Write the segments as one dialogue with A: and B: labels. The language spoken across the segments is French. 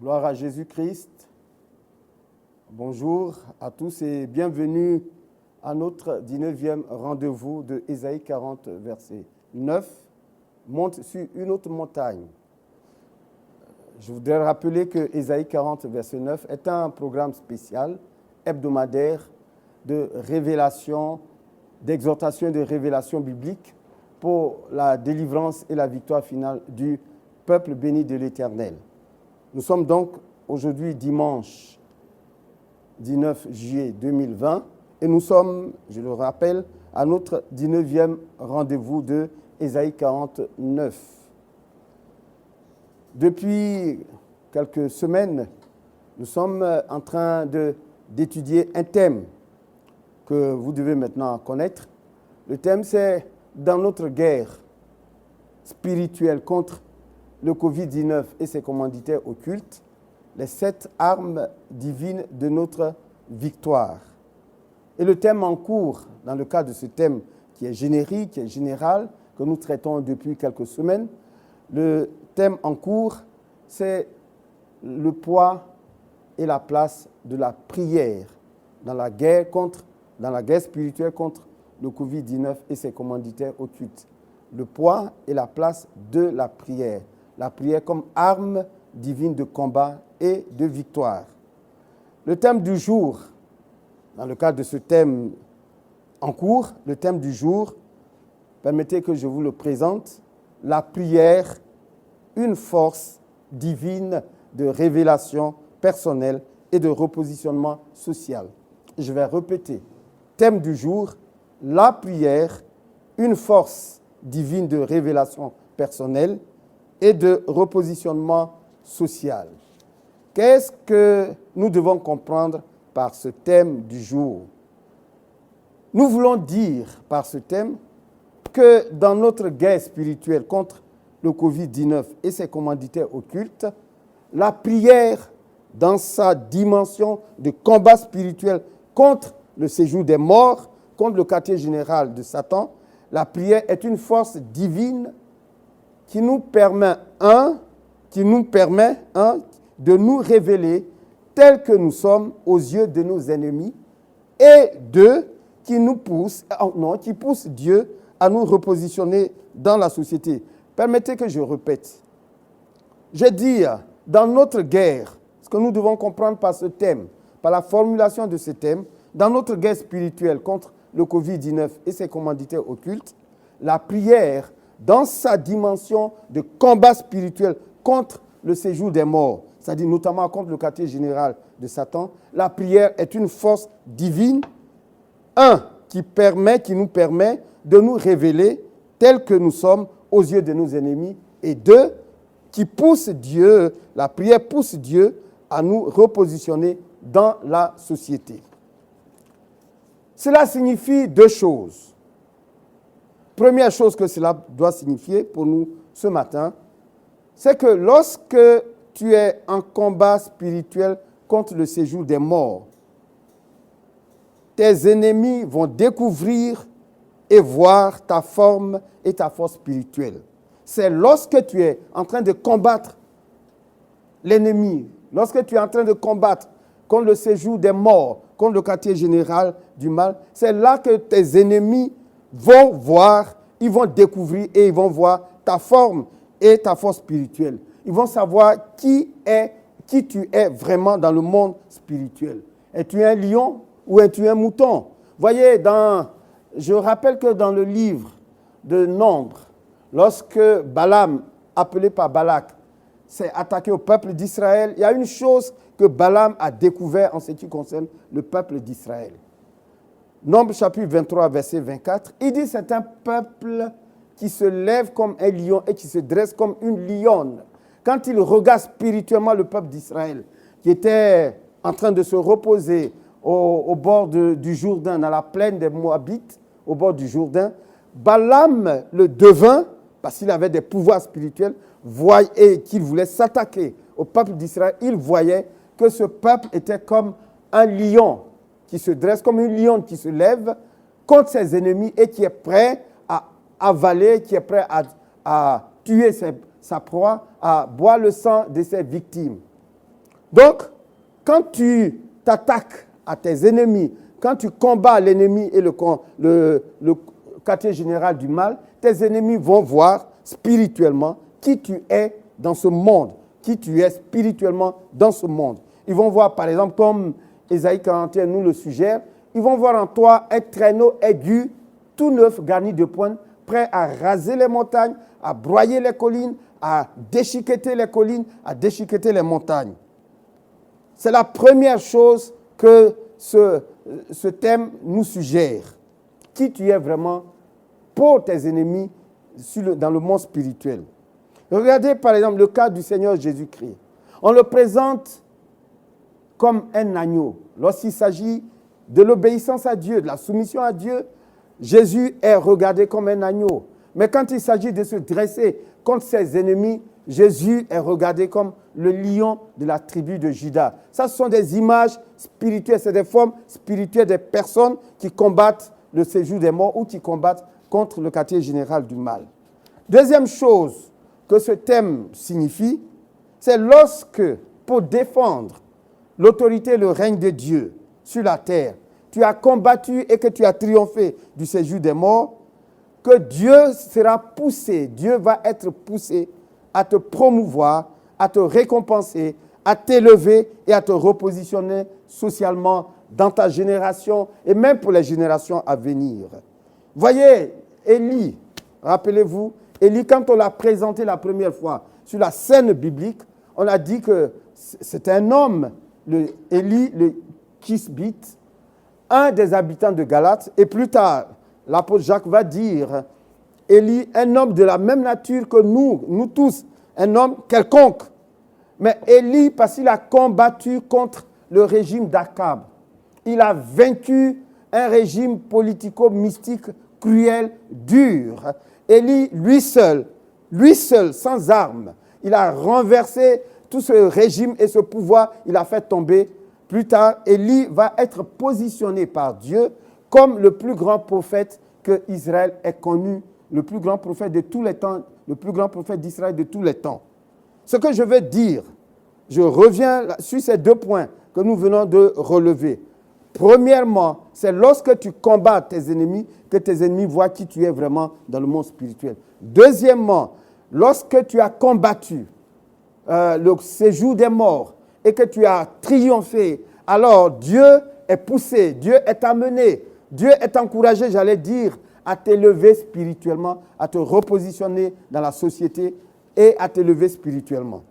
A: Gloire à Jésus-Christ. Bonjour à tous et bienvenue à notre 19e rendez-vous de Ésaïe 40, verset 9. Monte sur une autre montagne. Je voudrais rappeler que Ésaïe 40, verset 9 est un programme spécial, hebdomadaire, de révélation, d'exhortation et de révélation biblique pour la délivrance et la victoire finale du peuple béni de l'Éternel. Nous sommes donc aujourd'hui dimanche 19 juillet 2020 et nous sommes, je le rappelle, à notre 19e rendez-vous de Ésaïe 49. Depuis quelques semaines, nous sommes en train d'étudier un thème que vous devez maintenant connaître. Le thème, c'est dans notre guerre spirituelle contre le Covid-19 et ses commanditaires occultes, les 7 armes divines de notre victoire. Et le thème en cours, dans le cadre de ce thème qui est générique, qui est général, que nous traitons depuis quelques semaines, le thème en cours, c'est le poids et la place de la prière dans la guerre spirituelle contre le Covid-19 et ses commanditaires occultes. Le poids et la place de la prière comme arme divine de combat et de victoire. Le thème du jour, dans le cadre de ce thème en cours, le thème du jour, permettez que je vous le présente, la prière, une force divine de révélation personnelle et de repositionnement social. Je vais répéter, thème du jour, la prière, une force divine de révélation personnelle et de repositionnement social. Qu'est-ce que nous devons comprendre par ce thème du jour? Nous voulons dire par ce thème que dans notre guerre spirituelle contre le Covid-19 et ses commanditaires occultes, la prière dans sa dimension de combat spirituel contre le séjour des morts, contre le quartier général de Satan, la prière est une force divine qui nous permet, de nous révéler tels que nous sommes aux yeux de nos ennemis, et qui pousse Dieu à nous repositionner dans la société. Permettez que je répète. Je dis, dans notre guerre, ce que nous devons comprendre par ce thème, par la formulation de ce thème, dans notre guerre spirituelle contre le Covid-19 et ses commanditaires occultes, la prière, dans sa dimension de combat spirituel contre le séjour des morts, c'est-à-dire notamment contre le quartier général de Satan, la prière est une force divine, qui nous permet de nous révéler tels que nous sommes aux yeux de nos ennemis, et qui pousse Dieu, la prière pousse Dieu à nous repositionner dans la société. Cela signifie 2 choses. Première chose que cela doit signifier pour nous ce matin, c'est que lorsque tu es en combat spirituel contre le séjour des morts, tes ennemis vont découvrir et voir ta forme et ta force spirituelle. C'est lorsque tu es en train de combattre l'ennemi, lorsque tu es en train de combattre contre le séjour des morts, contre le quartier général du mal, c'est là que tes ennemis vont voir, ils vont découvrir et ils vont voir ta forme et ta force spirituelle. Ils vont savoir qui tu es vraiment dans le monde spirituel. Es-tu un lion ou es-tu un mouton? Voyez, je rappelle que dans le livre de Nombre, lorsque Balaam, appelé par Balak, s'est attaqué au peuple d'Israël, il y a une chose que Balaam a découvert en ce qui concerne le peuple d'Israël. Nombre chapitre 23, verset 24, il dit c'est un peuple qui se lève comme un lion et qui se dresse comme une lionne. Quand il regarde spirituellement le peuple d'Israël, qui était en train de se reposer au bord du Jourdain, dans la plaine des Moabites, au bord du Jourdain, Balaam le devint, parce qu'il avait des pouvoirs spirituels, et qu'il voulait s'attaquer au peuple d'Israël, il voyait que ce peuple était comme un lion qui se dresse, comme une lionne qui se lève contre ses ennemis et qui est prêt à avaler, qui est prêt à tuer sa proie, à boire le sang de ses victimes. Donc, quand tu t'attaques à tes ennemis, quand tu combats l'ennemi et le quartier général du mal, tes ennemis vont voir spirituellement qui tu es dans ce monde, qui tu es spirituellement dans ce monde. Ils vont voir, par exemple, comme Ésaïe 41 nous le suggère, ils vont voir en toi un traîneau aigu, tout neuf, garni de pointes, prêt à raser les montagnes, à broyer les collines, à déchiqueter les collines, à déchiqueter les montagnes. C'est la première chose que ce thème nous suggère. Qui tu es vraiment pour tes ennemis dans le monde spirituel. Regardez par exemple le cas du Seigneur Jésus-Christ. On le présente comme un agneau. Lorsqu'il s'agit de l'obéissance à Dieu, de la soumission à Dieu, Jésus est regardé comme un agneau. Mais quand il s'agit de se dresser contre ses ennemis, Jésus est regardé comme le lion de la tribu de Juda. Ça, ce sont des images spirituelles, c'est des formes spirituelles des personnes qui combattent le séjour des morts ou qui combattent contre le quartier général du mal. Deuxième chose que ce thème signifie, c'est lorsque, pour défendre l'autorité et le règne de Dieu sur la terre, tu as combattu et que tu as triomphé du séjour des morts, que Dieu sera poussé, Dieu va être poussé à te promouvoir, à te récompenser, à t'élever et à te repositionner socialement dans ta génération et même pour les générations à venir. Voyez, Élie, rappelez-vous, Élie, quand on l'a présenté la première fois sur la scène biblique, on a dit que c'est un homme, Élie, le Kisbite, un des habitants de Galate, et plus tard, l'apôtre Jacques va dire, Élie, un homme de la même nature que nous tous, un homme quelconque. Mais Élie, parce qu'il a combattu contre le régime d'Akab, il a vaincu un régime politico-mystique cruel, dur. Élie, lui seul, sans armes, il a renversé tout ce régime et ce pouvoir, il a fait tomber. Plus tard, Élie va être positionné par Dieu comme le plus grand prophète que Israël ait connu, le plus grand prophète de tous les temps, le plus grand prophète d'Israël de tous les temps. Ce que je veux dire, je reviens sur ces deux points que nous venons de relever. Premièrement, c'est lorsque tu combats tes ennemis que tes ennemis voient qui tu es vraiment dans le monde spirituel. Deuxièmement, lorsque tu as combattu le séjour des morts et que tu as triomphé, alors Dieu est poussé, Dieu est amené, Dieu est encouragé, j'allais dire, à t'élever spirituellement, à te repositionner dans la société et à t'élever spirituellement.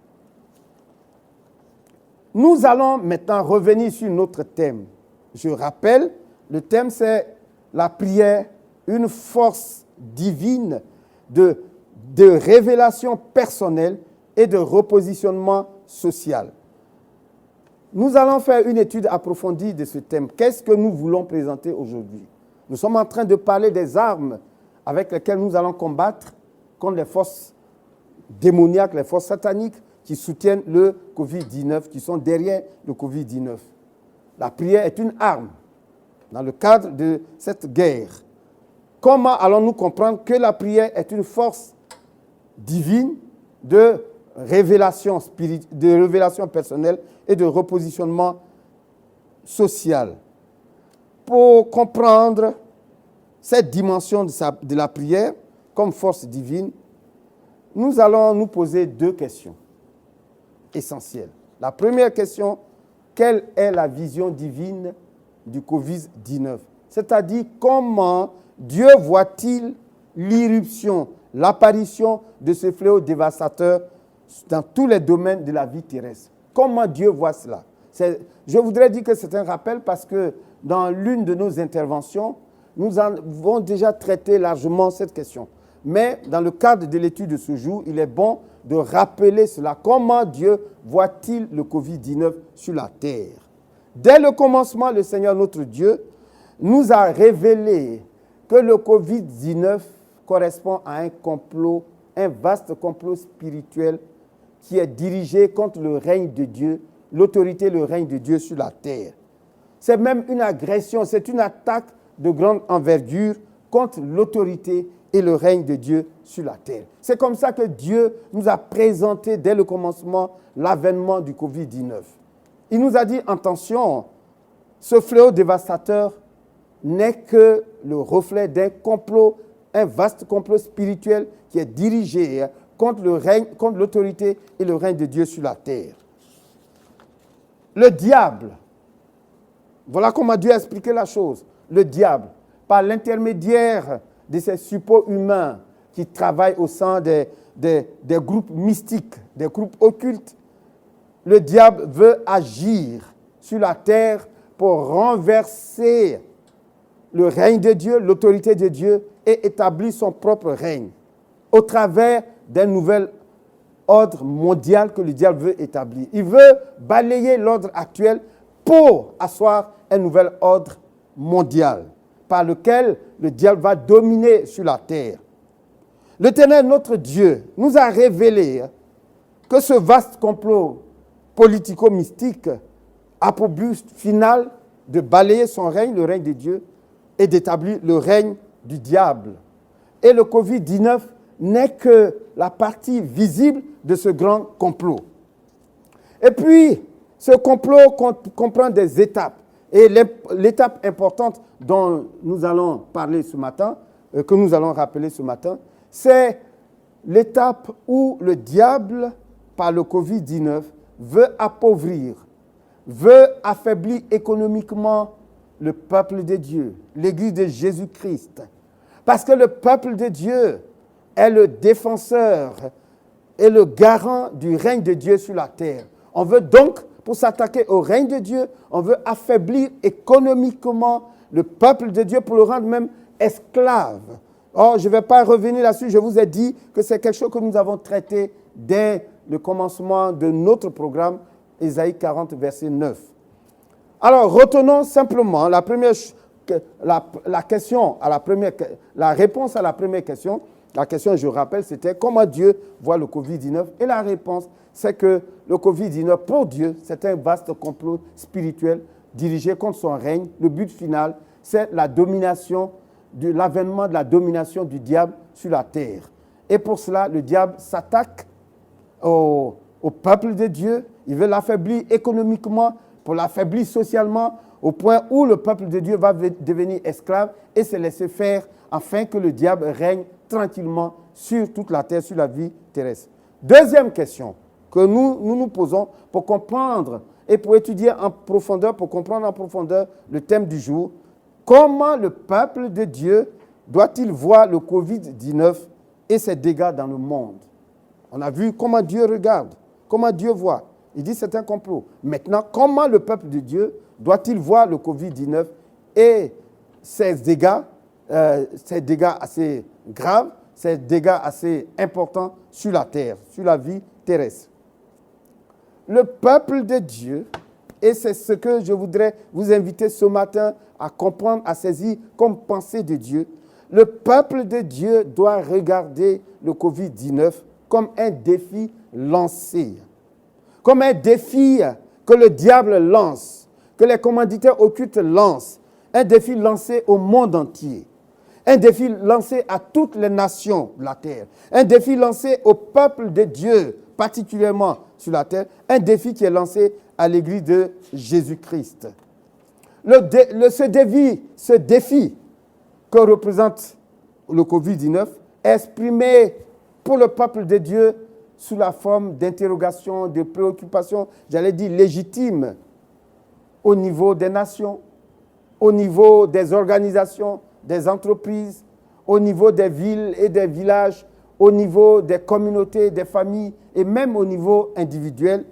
A: Nous allons maintenant revenir sur notre thème. Je rappelle, le thème c'est la prière, une force divine de révélation personnelle et de repositionnement social. Nous allons faire une étude approfondie de ce thème. Qu'est-ce que nous voulons présenter aujourd'hui? Nous sommes en train de parler des armes avec lesquelles nous allons combattre contre les forces démoniaques, les forces sataniques qui soutiennent le Covid-19, qui sont derrière le Covid-19. La prière est une arme dans le cadre de cette guerre. Comment allons-nous comprendre que la prière est une force divine de révélation personnelle et de repositionnement social? Pour comprendre cette dimension de la prière comme force divine, nous allons nous poser deux questions essentielles. La première question, quelle est la vision divine du Covid-19? C'est-à-dire, comment Dieu voit-il l'irruption, l'apparition de ce fléau dévastateur dans tous les domaines de la vie terrestre? Comment Dieu voit cela? Je voudrais dire que c'est un rappel parce que dans l'une de nos interventions, nous avons déjà traité largement cette question. Mais dans le cadre de l'étude de ce jour, il est bon de rappeler cela. Comment Dieu voit-il le Covid-19 sur la terre? Dès le commencement, le Seigneur notre Dieu nous a révélé que le Covid-19 correspond à un complot, un vaste complot spirituel qui est dirigé contre le règne de Dieu, l'autorité et le règne de Dieu sur la terre. C'est même une agression, c'est une attaque de grande envergure contre l'autorité et le règne de Dieu sur la terre. C'est comme ça que Dieu nous a présenté dès le commencement l'avènement du Covid-19. Il nous a dit, attention, ce fléau dévastateur n'est que le reflet d'un complot, un vaste complot spirituel qui est dirigé contre le règne, contre l'autorité et le règne de Dieu sur la terre. Le diable, voilà comment Dieu a expliqué la chose. Le diable, par l'intermédiaire de ces suppôts humains qui travaillent au sein des groupes mystiques, des groupes occultes, le diable veut agir sur la terre pour renverser le règne de Dieu, l'autorité de Dieu et établir son propre règne au travers d'un nouvel ordre mondial que le diable veut établir. Il veut balayer l'ordre actuel pour asseoir un nouvel ordre mondial par lequel le diable va dominer sur la terre. L'Éternel, notre Dieu, nous a révélé que ce vaste complot politico-mystique a pour but final de balayer son règne, le règne de Dieu, et d'établir le règne du diable. Et le Covid-19 n'est que la partie visible de ce grand complot. Et puis, ce complot comprend des étapes. Et l'étape importante dont nous allons parler ce matin, que nous allons rappeler ce matin, c'est l'étape où le diable, par le Covid-19, veut appauvrir, veut affaiblir économiquement le peuple de Dieu, l'Église de Jésus-Christ. Parce que le peuple de Dieu est le défenseur et le garant du règne de Dieu sur la terre. On veut donc, pour s'attaquer au règne de Dieu, on veut affaiblir économiquement le peuple de Dieu pour le rendre même esclave. Or, je ne vais pas revenir là-dessus, je vous ai dit que c'est quelque chose que nous avons traité dès le commencement de notre programme, Ésaïe 40, verset 9. Alors, retenons simplement la réponse à la première question. La question, je rappelle, c'était comment Dieu voit le Covid-19. Et la réponse, c'est que le Covid-19, pour Dieu, c'est un vaste complot spirituel dirigé contre son règne. Le but final, c'est l'avènement de la domination du diable sur la terre. Et pour cela, le diable s'attaque au peuple de Dieu. Il veut l'affaiblir économiquement, pour l'affaiblir socialement, au point où le peuple de Dieu va devenir esclave et se laisser faire afin que le diable règne tranquillement sur toute la terre, sur la vie terrestre. Deuxième question que nous posons pour comprendre et pour étudier en profondeur, pour comprendre en profondeur le thème du jour. Comment le peuple de Dieu doit-il voir le Covid-19 et ses dégâts dans le monde? On a vu comment Dieu regarde, comment Dieu voit. Il dit c'est un complot. Maintenant, comment le peuple de Dieu doit-il voir le Covid-19 et ses dégâts assez graves, ces dégâts assez importants sur la terre, sur la vie terrestre? Le peuple de Dieu, et c'est ce que je voudrais vous inviter ce matin à comprendre, à saisir comme pensée de Dieu, le peuple de Dieu doit regarder le Covid-19 comme un défi lancé, comme un défi que le diable lance, que les commanditaires occultes lancent, un défi lancé au monde entier, un défi lancé à toutes les nations de la terre, un défi lancé au peuple de Dieu, particulièrement sur la terre, un défi qui est lancé à l'Église de Jésus-Christ. Ce défi que représente le Covid-19 est exprimé pour le peuple de Dieu sous la forme d'interrogations, de préoccupations, j'allais dire légitimes, au niveau des nations, au niveau des organisations, des entreprises, au niveau des villes et des villages, au niveau des communautés, des familles et même au niveau individuel.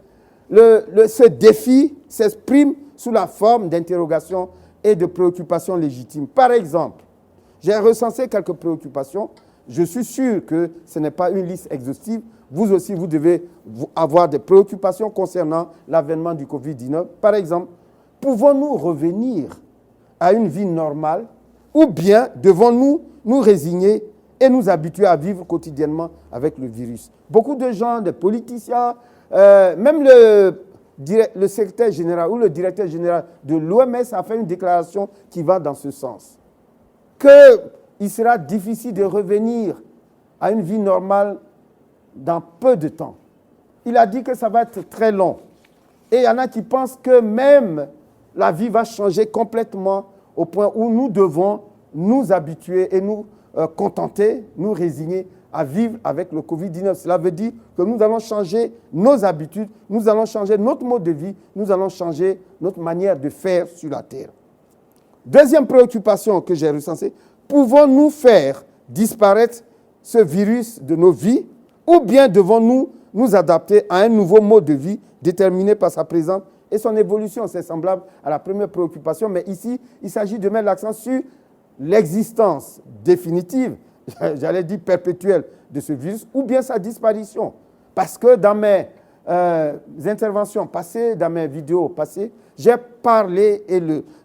A: Ce défi s'exprime sous la forme d'interrogations et de préoccupations légitimes. Par exemple, j'ai recensé quelques préoccupations. Je suis sûr que ce n'est pas une liste exhaustive. Vous aussi, vous devez avoir des préoccupations concernant l'avènement du Covid-19. Par exemple, pouvons-nous revenir à une vie normale ou bien devons-nous nous résigner et nous habituer à vivre quotidiennement avec le virus? Beaucoup de gens, des politiciens, même le secrétaire général ou le directeur général de l'OMS a fait une déclaration qui va dans ce sens. Qu'il sera difficile de revenir à une vie normale dans peu de temps. Il a dit que ça va être très long. Et il y en a qui pensent que même la vie va changer complètement au point où nous devons nous habituer et nous contenter, nous résigner à vivre avec le Covid-19. Cela veut dire que nous allons changer nos habitudes, nous allons changer notre mode de vie, nous allons changer notre manière de faire sur la terre. Deuxième préoccupation que j'ai recensée, pouvons-nous faire disparaître ce virus de nos vies ou bien devons-nous nous adapter à un nouveau mode de vie déterminé par sa présence et son évolution? C'est semblable à la première préoccupation, mais ici, il s'agit de mettre l'accent sur l'existence définitive, j'allais dire perpétuelle, de ce virus ou bien sa disparition. Parce que dans mes interventions passées, dans mes vidéos passées, j'ai parlé,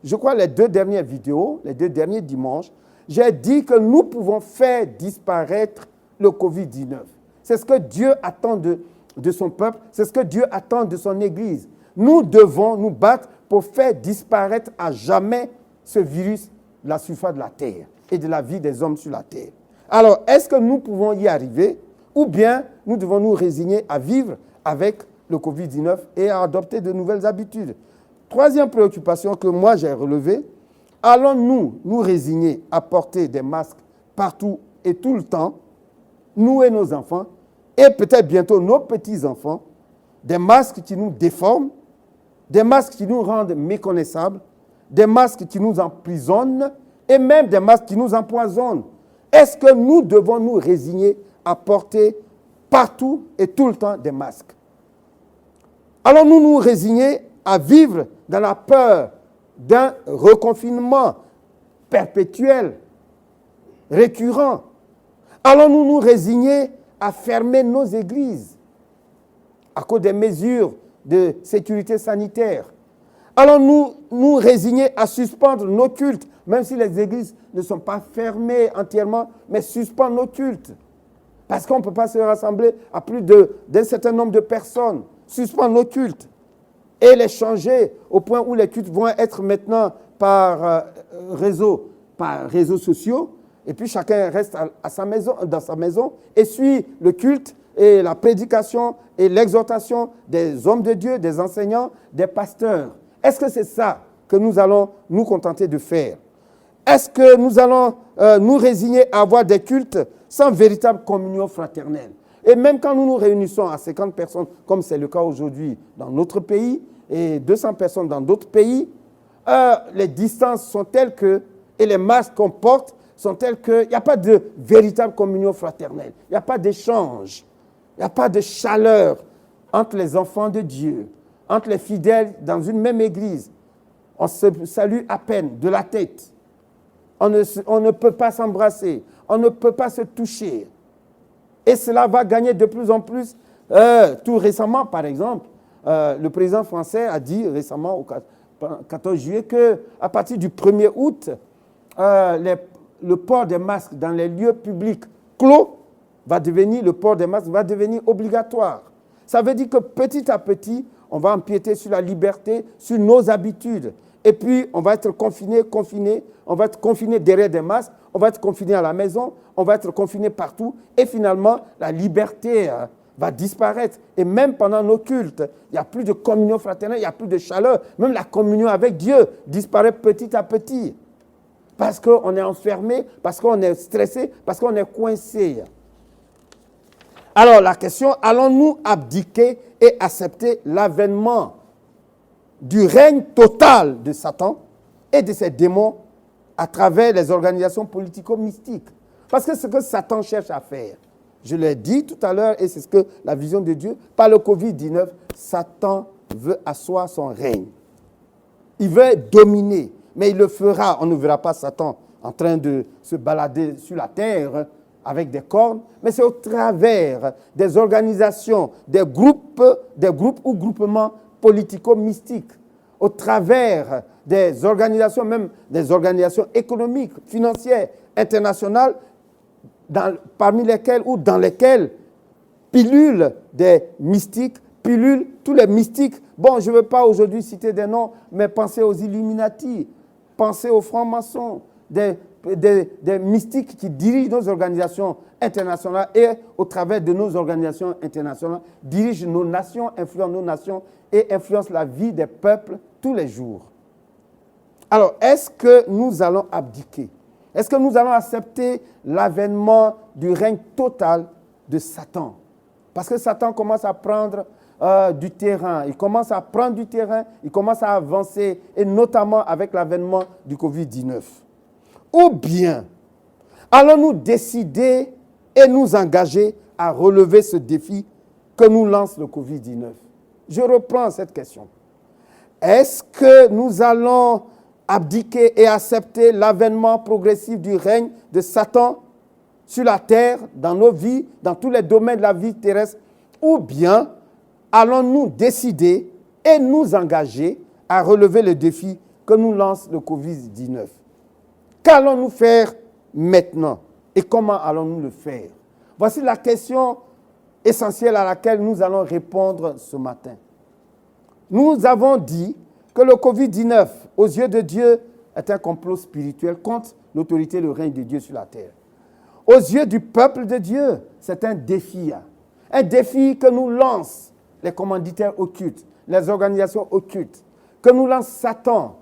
A: je crois les 2 dernières vidéos, les 2 derniers dimanches, j'ai dit que nous pouvons faire disparaître le Covid-19. C'est ce que Dieu attend de son peuple, c'est ce que Dieu attend de son Église. Nous devons nous battre pour faire disparaître à jamais ce virus de la surface de la terre et de la vie des hommes sur la terre. Alors, est-ce que nous pouvons y arriver ou bien nous devons nous résigner à vivre avec le Covid-19 et à adopter de nouvelles habitudes? Troisième préoccupation que moi j'ai relevée, allons-nous nous résigner à porter des masques partout et tout le temps, nous et nos enfants, et peut-être bientôt nos petits-enfants, des masques qui nous déforment, des masques qui nous rendent méconnaissables, des masques qui nous emprisonnent et même des masques qui nous empoisonnent? Est-ce que nous devons nous résigner à porter partout et tout le temps des masques? Allons-nous nous résigner à vivre dans la peur d'un reconfinement perpétuel, récurrent? Allons-nous nous résigner à fermer nos églises à cause des mesures de sécurité sanitaire? Allons-nous nous résigner à suspendre nos cultes, même si les églises ne sont pas fermées entièrement, mais suspendre nos cultes? Parce qu'on ne peut pas se rassembler à plus d'un certain nombre de personnes. Suspendre nos cultes et les changer au point où les cultes vont être maintenant par réseaux sociaux. Et puis chacun reste à sa maison, dans sa maison et suit le culte et la prédication et l'exhortation des hommes de Dieu, des enseignants, des pasteurs. Est-ce que c'est ça que nous allons nous contenter de faire? Est-ce que nous allons nous résigner à avoir des cultes sans véritable communion fraternelle? Et même quand nous nous réunissons à 50 personnes, comme c'est le cas aujourd'hui dans notre pays, et 200 personnes dans d'autres pays, les distances sont telles que, et les masques qu'on porte sont tels qu'il n'y a pas de véritable communion fraternelle. Il n'y a pas d'échange. Il n'y a pas de chaleur entre les enfants de Dieu, entre les fidèles dans une même église. On se salue à peine de la tête. On ne peut pas s'embrasser. On ne peut pas se toucher. Et cela va gagner de plus en plus. Tout récemment, par exemple, le président français a dit récemment, au 14 juillet, qu'à partir du 1er août, le port des masques dans les lieux publics clos le port des masques va devenir obligatoire. Ça veut dire que petit à petit, on va empiéter sur la liberté, sur nos habitudes. Et puis, on va être confiné, on va être confiné derrière des masques, on va être confiné à la maison, on va être confiné partout. Et finalement, la liberté va disparaître. Et même pendant nos cultes, il n'y a plus de communion fraternelle, il n'y a plus de chaleur. Même la communion avec Dieu disparaît petit à petit. Parce qu'on est enfermé, parce qu'on est stressé, parce qu'on est coincé. Alors la question, allons-nous abdiquer et accepter l'avènement du règne total de Satan et de ses démons à travers les organisations politico-mystiques? Parce que ce que Satan cherche à faire, je l'ai dit tout à l'heure, et c'est ce que la vision de Dieu, par le Covid-19, Satan veut asseoir son règne. Il veut dominer, mais il le fera. On ne verra pas Satan en train de se balader sur la terre avec des cornes, mais c'est au travers des organisations, des groupes ou groupements politico-mystiques, au travers des organisations, même des organisations économiques, financières, internationales, parmi lesquelles ou dans lesquelles pilulent des mystiques, pilulent tous les mystiques. Bon, je ne veux pas aujourd'hui citer des noms, mais pensez aux Illuminati, pensez aux francs-maçons, des des mystiques qui dirigent nos organisations internationales et au travers de nos organisations internationales, dirigent nos nations, influencent nos nations et influencent la vie des peuples tous les jours. Alors, est-ce que nous allons abdiquer? Est-ce que nous allons accepter l'avènement du règne total de Satan? Parce que Satan commence à prendre du terrain. Il commence à prendre du terrain, il commence à avancer, et notamment avec l'avènement du Covid-19. Ou bien, allons-nous décider et nous engager à relever ce défi que nous lance le Covid-19? Je reprends cette question. Est-ce que nous allons abdiquer et accepter l'avènement progressif du règne de Satan sur la terre, dans nos vies, dans tous les domaines de la vie terrestre, ou bien allons-nous décider et nous engager à relever le défi que nous lance le Covid-19? Qu'allons-nous faire maintenant et comment allons-nous le faire? Voici la question essentielle à laquelle nous allons répondre ce matin. Nous avons dit que le Covid-19, aux yeux de Dieu, est un complot spirituel contre l'autorité et le règne de Dieu sur la terre. Aux yeux du peuple de Dieu, c'est un défi. Un défi que nous lancent les commanditaires occultes, les organisations occultes, que nous lance Satan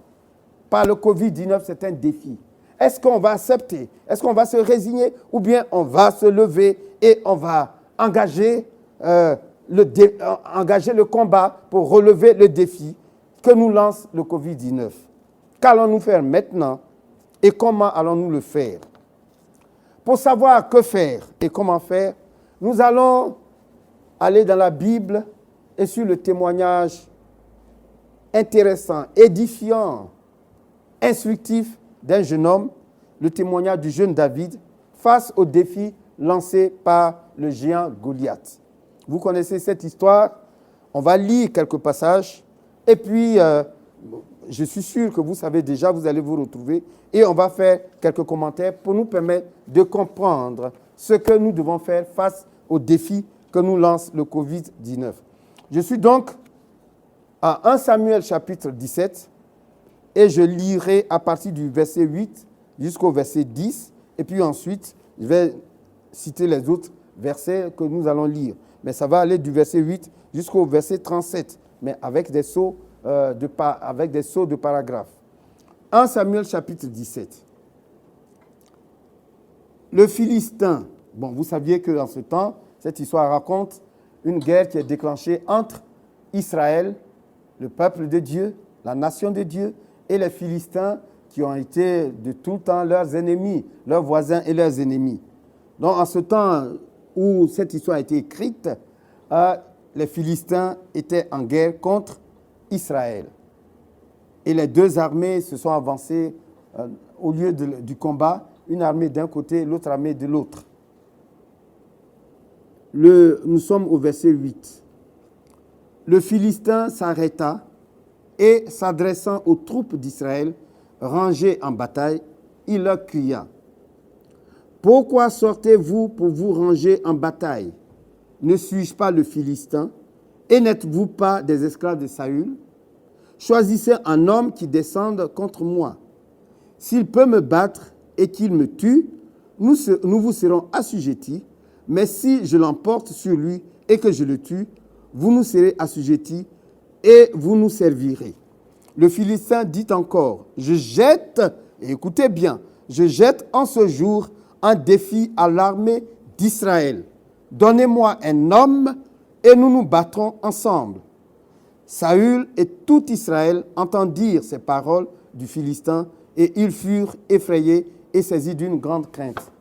A: par le Covid-19, c'est un défi. Est-ce qu'on va accepter? Est-ce qu'on va se résigner? Ou bien on va se lever et on va engager le combat pour relever le défi que nous lance le Covid-19? Qu'allons-nous faire maintenant et comment allons-nous le faire? Pour savoir que faire et comment faire, nous allons aller dans la Bible et sur le témoignage intéressant, édifiant, instructif d'un jeune homme, le témoignage du jeune David, face au défi lancé par le géant Goliath. Vous connaissez cette histoire, on va lire quelques passages, et puis je suis sûr que vous savez déjà, vous allez vous retrouver, et on va faire quelques commentaires pour nous permettre de comprendre ce que nous devons faire face au défi que nous lance le Covid-19. Je suis donc à 1 Samuel chapitre 17, et je lirai à partir du verset 8 jusqu'au verset 10, et puis ensuite, je vais citer les autres versets que nous allons lire. Mais ça va aller du verset 8 jusqu'au verset 37, mais avec des sauts de paragraphes. 1 Samuel chapitre 17. Le Philistin. Bon, vous saviez qu'en ce temps, cette histoire raconte une guerre qui est déclenchée entre Israël, le peuple de Dieu, la nation de Dieu, et les Philistins qui ont été de tout temps leurs ennemis, leurs voisins et leurs ennemis. Donc, en ce temps où cette histoire a été écrite, les Philistins étaient en guerre contre Israël. Et les deux armées se sont avancées au lieu du combat, une armée d'un côté, l'autre armée de l'autre. Nous sommes au verset 8. Le Philistin s'arrêta et, s'adressant aux troupes d'Israël rangées en bataille, il leur cria: « Pourquoi sortez-vous pour vous ranger en bataille? Ne suis-je pas le Philistin? Et n'êtes-vous pas des esclaves de Saül? Choisissez un homme qui descende contre moi. S'il peut me battre et qu'il me tue, nous vous serons assujettis. Mais si je l'emporte sur lui et que je le tue, vous nous serez assujettis et vous nous servirez. » Le Philistin dit encore: « Je jette, et écoutez bien, je jette en ce jour un défi à l'armée d'Israël. Donnez-moi un homme et nous nous battrons ensemble. » Saül et tout Israël entendirent ces paroles du Philistin et ils furent effrayés et saisis d'une grande crainte.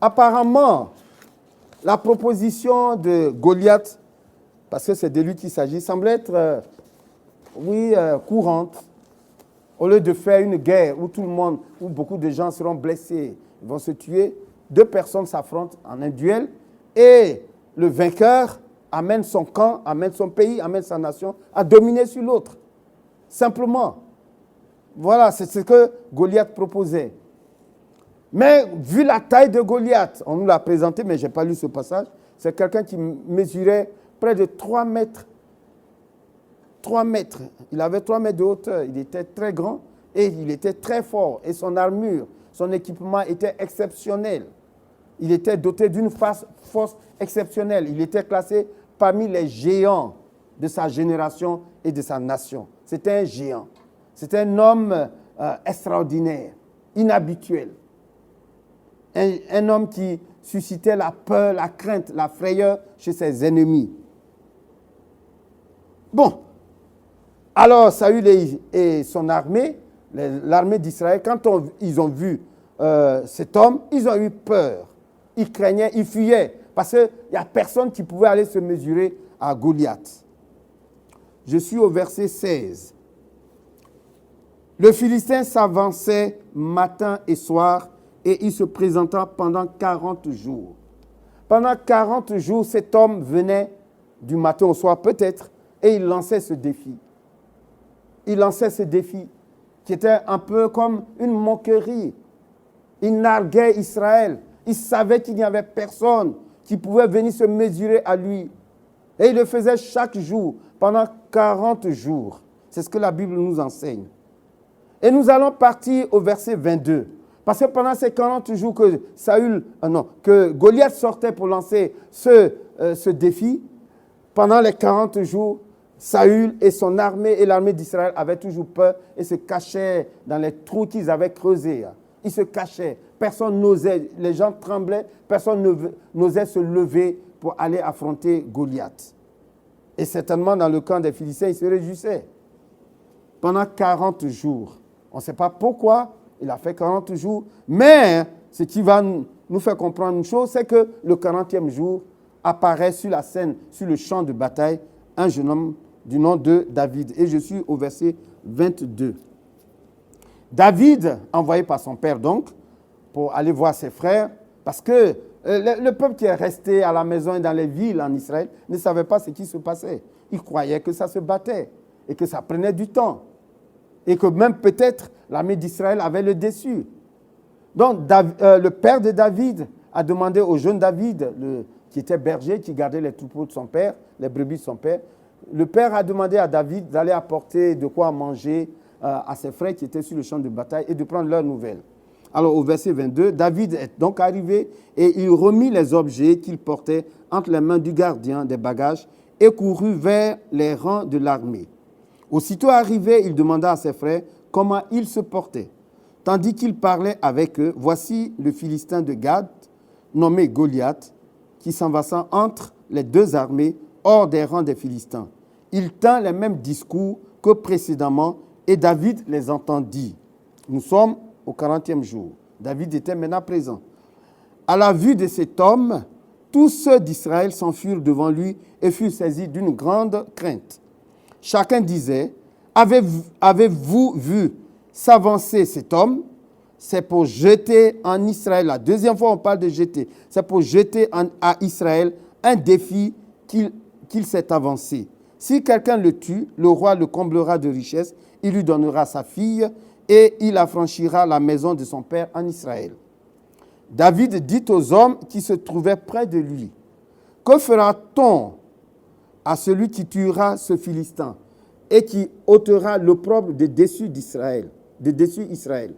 A: Apparemment, la proposition de Goliath, parce que c'est de lui qu'il s'agit, semble être courante. Au lieu de faire une guerre où beaucoup de gens seront blessés, ils vont se tuer, deux personnes s'affrontent en un duel et le vainqueur amène son camp, amène son pays, amène sa nation à dominer sur l'autre. Simplement. Voilà, c'est ce que Goliath proposait. Mais vu la taille de Goliath, on nous l'a présenté, mais je n'ai pas lu ce passage, c'est quelqu'un qui mesurait près de 3 mètres. 3 mètres. Il avait 3 mètres de hauteur. Il était très grand et il était très fort. Et son armure, son équipement était exceptionnel. Il était doté d'une force exceptionnelle. Il était classé parmi les géants de sa génération et de sa nation. C'était un géant. C'était un homme extraordinaire, inhabituel. Un homme qui suscitait la peur, la crainte, la frayeur chez ses ennemis. Bon, alors Saül et son armée, l'armée d'Israël, quand ils ont vu cet homme, ils ont eu peur. Ils craignaient, ils fuyaient, parce qu'il n'y a personne qui pouvait aller se mesurer à Goliath. Je suis au verset 16. Le Philistin s'avançait matin et soir, et il se présenta pendant 40 jours. Pendant 40 jours, cet homme venait du matin au soir peut-être, et il lançait ce défi. Il lançait ce défi, qui était un peu comme une moquerie. Il narguait Israël. Il savait qu'il n'y avait personne qui pouvait venir se mesurer à lui. Et il le faisait chaque jour, pendant 40 jours. C'est ce que la Bible nous enseigne. Et nous allons partir au verset 22. Parce que pendant ces 40 jours que Goliath sortait pour lancer ce défi, pendant les 40 jours, Saül et son armée et l'armée d'Israël avaient toujours peur et se cachaient dans les trous qu'ils avaient creusés. Ils se cachaient. Personne n'osait, les gens tremblaient, personne n'osait se lever pour aller affronter Goliath. Et certainement dans le camp des Philistins, ils se réjouissaient. Pendant 40 jours. On ne sait pas pourquoi il a fait 40 jours, mais ce qui va nous faire comprendre une chose, c'est que le 40e jour apparaît sur la scène, sur le champ de bataille, un jeune homme du nom de David. Et je suis au verset 22. David, envoyé par son père donc, pour aller voir ses frères, parce que le peuple qui est resté à la maison et dans les villes en Israël ne savait pas ce qui se passait. Il croyait que ça se battait et que ça prenait du temps. Et que même peut-être l'armée d'Israël avait le dessus. Donc le père de David a demandé au jeune David, qui était berger, qui gardait les troupeaux de son père, les brebis de son père, le père a demandé à David d'aller apporter de quoi manger à ses frères qui étaient sur le champ de bataille et de prendre leurs nouvelles. Alors au verset 22, David est donc arrivé et il remit les objets qu'il portait entre les mains du gardien des bagages et courut vers les rangs de l'armée. Aussitôt arrivé, il demanda à ses frères comment ils se portaient. Tandis qu'il parlait avec eux, voici le Philistin de Gad, nommé Goliath, qui s'avança entre les deux armées hors des rangs des Philistins. Il tint les mêmes discours que précédemment et David les entendit. Nous sommes au 40e jour. David était maintenant présent. À la vue de cet homme, tous ceux d'Israël s'enfuirent devant lui et furent saisis d'une grande crainte. Chacun disait, avez-vous vu s'avancer cet homme? C'est pour jeter en Israël, la deuxième fois on parle de jeter, c'est pour jeter à Israël un défi qu'il s'est avancé. Si quelqu'un le tue, le roi le comblera de richesses, il lui donnera sa fille et il affranchira la maison de son père en Israël. David dit aux hommes qui se trouvaient près de lui, que fera-t-on à celui qui tuera ce Philistin et qui ôtera l'opprobre de dessus d'Israël, de dessus Israël.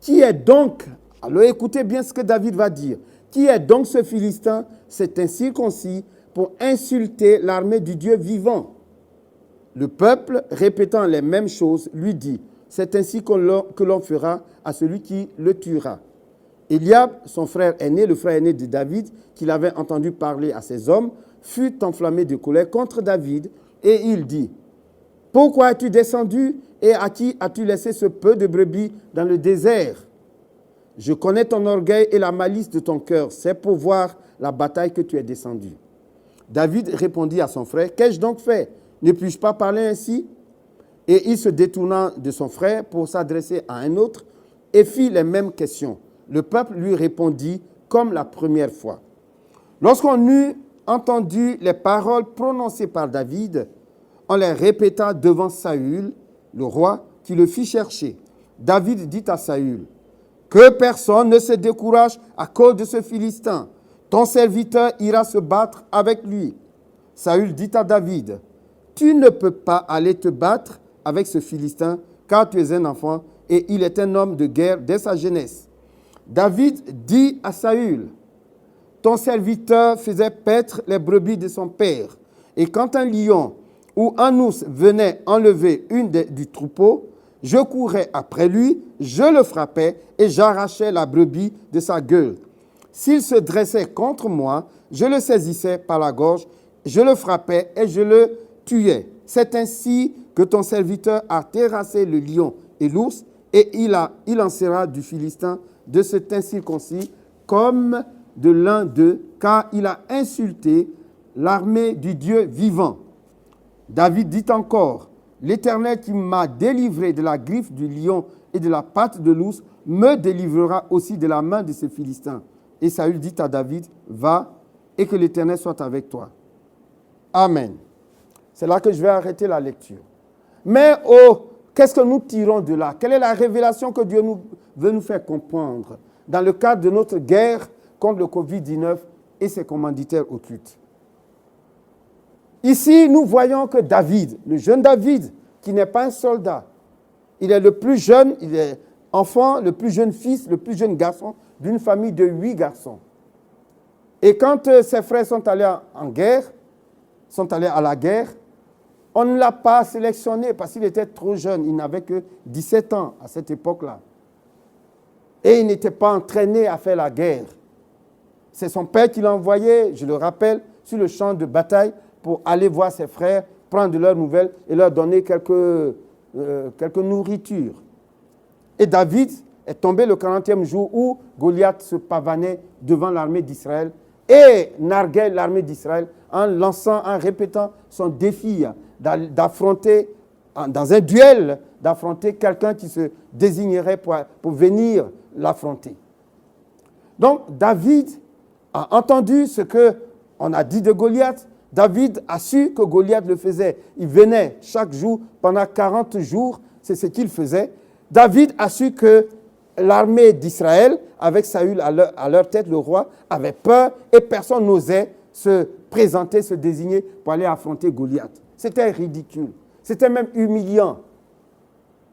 A: Qui est donc, alors écoutez bien ce que David va dire, qui est donc ce Philistin, c'est incirconcis, pour insulter l'armée du Dieu vivant? Le peuple, répétant les mêmes choses, lui dit, c'est ainsi que l'on fera à celui qui le tuera. Eliab, son frère aîné, le frère aîné de David, qu'il avait entendu parler à ses hommes, fut enflammé de colère contre David et il dit, « Pourquoi es-tu descendu et à qui as-tu laissé ce peu de brebis dans le désert? Je connais ton orgueil et la malice de ton cœur, c'est pour voir la bataille que tu es descendu. » David répondit à son frère, « Qu'ai-je donc fait? Ne puis-je pas parler ainsi ?» Et il se détourna de son frère pour s'adresser à un autre et fit les mêmes questions. Le peuple lui répondit comme la première fois. Lorsqu'on eut entendu les paroles prononcées par David, on les répéta devant Saül, le roi, qui le fit chercher. David dit à Saül, « Que personne ne se décourage à cause de ce Philistin. Ton serviteur ira se battre avec lui. » Saül dit à David, « Tu ne peux pas aller te battre avec ce Philistin, car tu es un enfant et il est un homme de guerre dès sa jeunesse. David dit à Saül, « Ton serviteur faisait paître les brebis de son père, et quand un lion ou un ours venait enlever une du troupeau, je courais après lui, je le frappais et j'arrachais la brebis de sa gueule. S'il se dressait contre moi, je le saisissais par la gorge, je le frappais et je le tuais. C'est ainsi que ton serviteur a terrassé le lion et l'ours, et il en sera du Philistin de cet incirconcis comme de l'un d'eux, car il a insulté l'armée du Dieu vivant. » David dit encore, « L'Éternel qui m'a délivré de la griffe du lion et de la patte de l'ours me délivrera aussi de la main de ces Philistins. » Et Saül dit à David, « Va, et que l'Éternel soit avec toi. » Amen. C'est là que je vais arrêter la lecture. Mais qu'est-ce que nous tirons de là? Quelle est la révélation que Dieu veut nous faire comprendre dans le cadre de notre guerre contre le Covid-19 et ses commanditaires occultes? Ici, nous voyons que David, le jeune David, qui n'est pas un soldat, il est le plus jeune, il est enfant, le plus jeune fils, le plus jeune garçon d'une famille de 8 garçons. Et quand ses frères sont allés en guerre, sont allés à la guerre, on ne l'a pas sélectionné parce qu'il était trop jeune. Il n'avait que 17 ans à cette époque-là. Et il n'était pas entraîné à faire la guerre. C'est son père qui l'a envoyé, je le rappelle, sur le champ de bataille pour aller voir ses frères, prendre de leurs nouvelles et leur donner quelques nourritures. Et David est tombé le 40e jour où Goliath se pavanait devant l'armée d'Israël et narguait l'armée d'Israël en répétant son défi d'affronter, dans un duel, d'affronter quelqu'un qui se désignerait pour venir l'affronter. Donc David a entendu ce qu'on a dit de Goliath. David a su que Goliath le faisait. Il venait chaque jour, pendant 40 jours, c'est ce qu'il faisait. David a su que l'armée d'Israël, avec Saül à leur tête, le roi, avait peur et personne n'osait se présenter, se désigner pour aller affronter Goliath. C'était ridicule. C'était même humiliant.